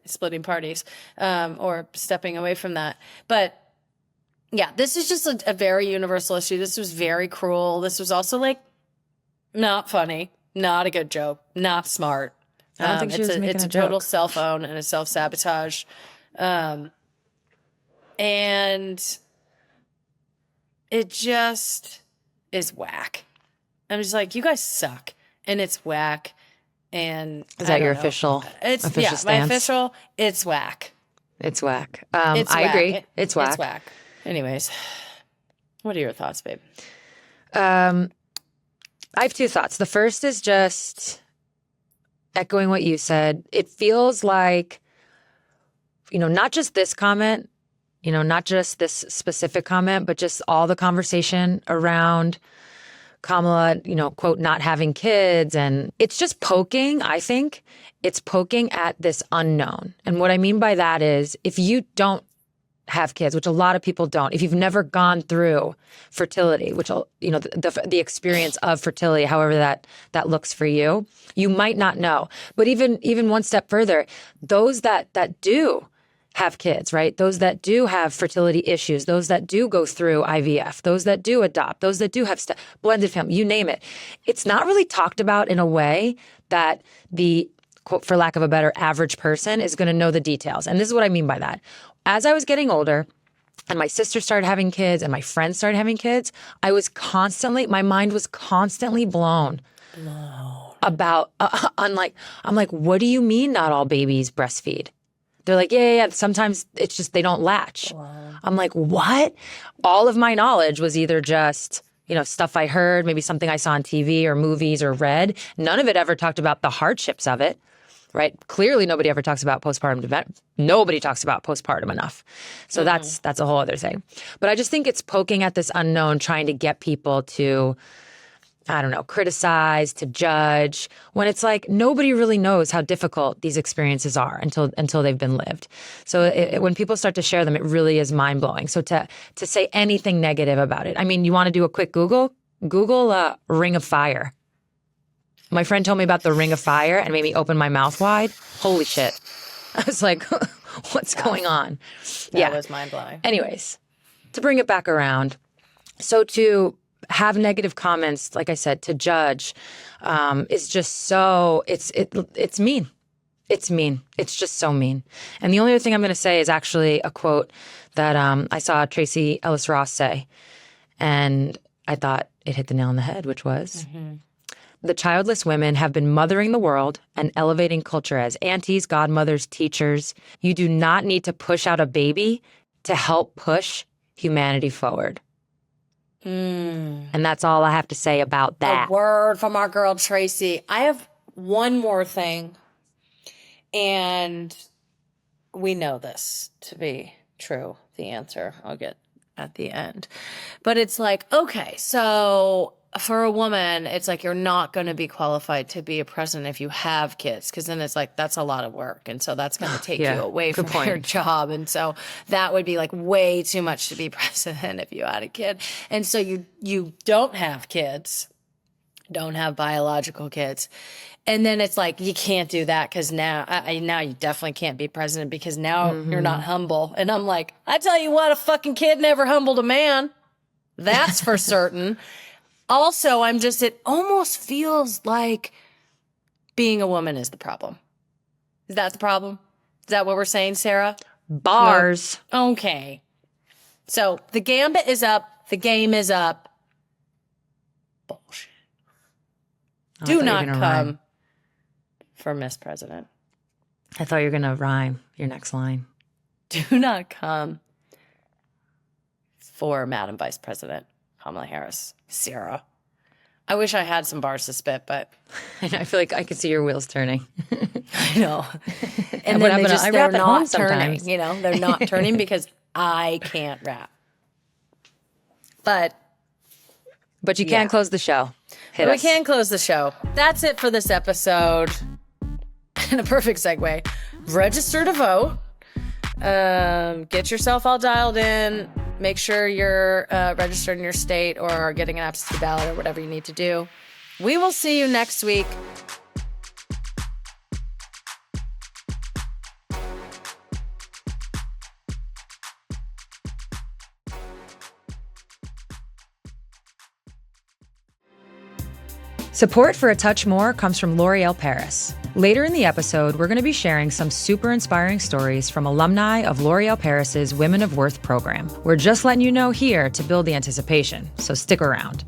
splitting parties or stepping away from that. But yeah, this is just a very universal issue. This was very cruel. This was also like not funny, not a good joke, not smart. I don't think she was making it's a total joke. cell phone and a self-sabotage. And it just is whack. I'm just like, you guys suck. And it's whack. And Is that your official It's official yeah, stance? my official. It's whack. It's whack. It's I whack. agree. It's whack. It's whack. Anyways, what are your thoughts, babe? I have two thoughts. The first is just echoing what you said. It feels like, you know, not just this comment, you know, not just this specific comment, but just all the conversation around Kamala, you know, quote, not having kids. And it's just poking, I think, it's poking at this unknown. And what I mean by that is if you don't have kids, which a lot of people don't, if you've never gone through fertility, which, you know, the experience of fertility, however that looks for you, you might not know. But even one step further, those that do have kids, right? Those that do have fertility issues, those that do go through IVF, those that do adopt, those that do have blended family, you name it. It's not really talked about in a way that the, quote, for lack of a better, average person is going to know the details. And this is what I mean by that. As I was getting older and my sister started having kids and my friends started having kids, my mind was constantly blown about, I'm like, what do you mean not all babies breastfeed? They're like, yeah. Sometimes it's just they don't latch. Wow. I'm like, what? All of my knowledge was either just, you know, stuff I heard, maybe something I saw on TV or movies or read. None of it ever talked about the hardships of it, right? Clearly, nobody ever talks about postpartum. Nobody talks about postpartum enough. So that's a whole other thing. But I just think it's poking at this unknown, trying to get people to, I don't know, criticize, to judge, when it's like nobody really knows how difficult these experiences are until they've been lived. So when people start to share them, it really is mind-blowing. So to say anything negative about it, I mean, you want to do a quick Google Ring of Fire. My friend told me about the Ring of Fire and made me open my mouth wide. Holy shit. I was like, what's going on? That was mind-blowing. Anyways, to bring it back around, so to have negative comments, like I said, to judge, is just so, it's mean. It's mean. It's just so mean. And the only other thing I'm going to say is actually a quote that I saw Tracy Ellis Ross say, and I thought it hit the nail on the head, which was, the childless women have been mothering the world and elevating culture as aunties, godmothers, teachers. You do not need to push out a baby to help push humanity forward. And that's all I have to say about that. A word from our girl Tracy. I have one more thing. And we know this to be true, the answer I'll get at the end. But it's like, okay, so for a woman, it's like you're not going to be qualified to be a president if you have kids, because then it's like that's a lot of work. And so that's going to take Yeah, you away good from point. your job. And so that would be like way too much to be president if you had a kid. And so you don't have kids, don't have biological kids. And then it's like, you can't do that because now you definitely can't be president because now you're not humble. And I'm like, I tell you what, a fucking kid never humbled a man. That's for certain. Also, it almost feels like being a woman is the problem. Is that the problem? Is that what we're saying, Sarah? Bars. No? Okay. So the gambit is up. The game is up. Bullshit. Oh, I Do thought you were not gonna come rhyme. for Miss President. I thought you were going to rhyme your next line. Do not come for Madam Vice President Kamala Harris. Sarah. I wish I had some bars to spit, but I feel like I can see your wheels turning. I know. And What then happened? I they're rap at home not turning. sometimes. They're not turning because I can't rap. But But you can't close the show. Hit we us. can close the show. That's it for this episode. And a perfect segue. Register to vote. Get yourself all dialed in. Make sure you're registered in your state or are getting an absentee ballot or whatever you need to do. We will see you next week. Support for A Touch More comes from L'Oreal Paris. Later in the episode, we're going to be sharing some super inspiring stories from alumni of L'Oreal Paris's Women of Worth program. We're just letting you know here to build the anticipation, so stick around.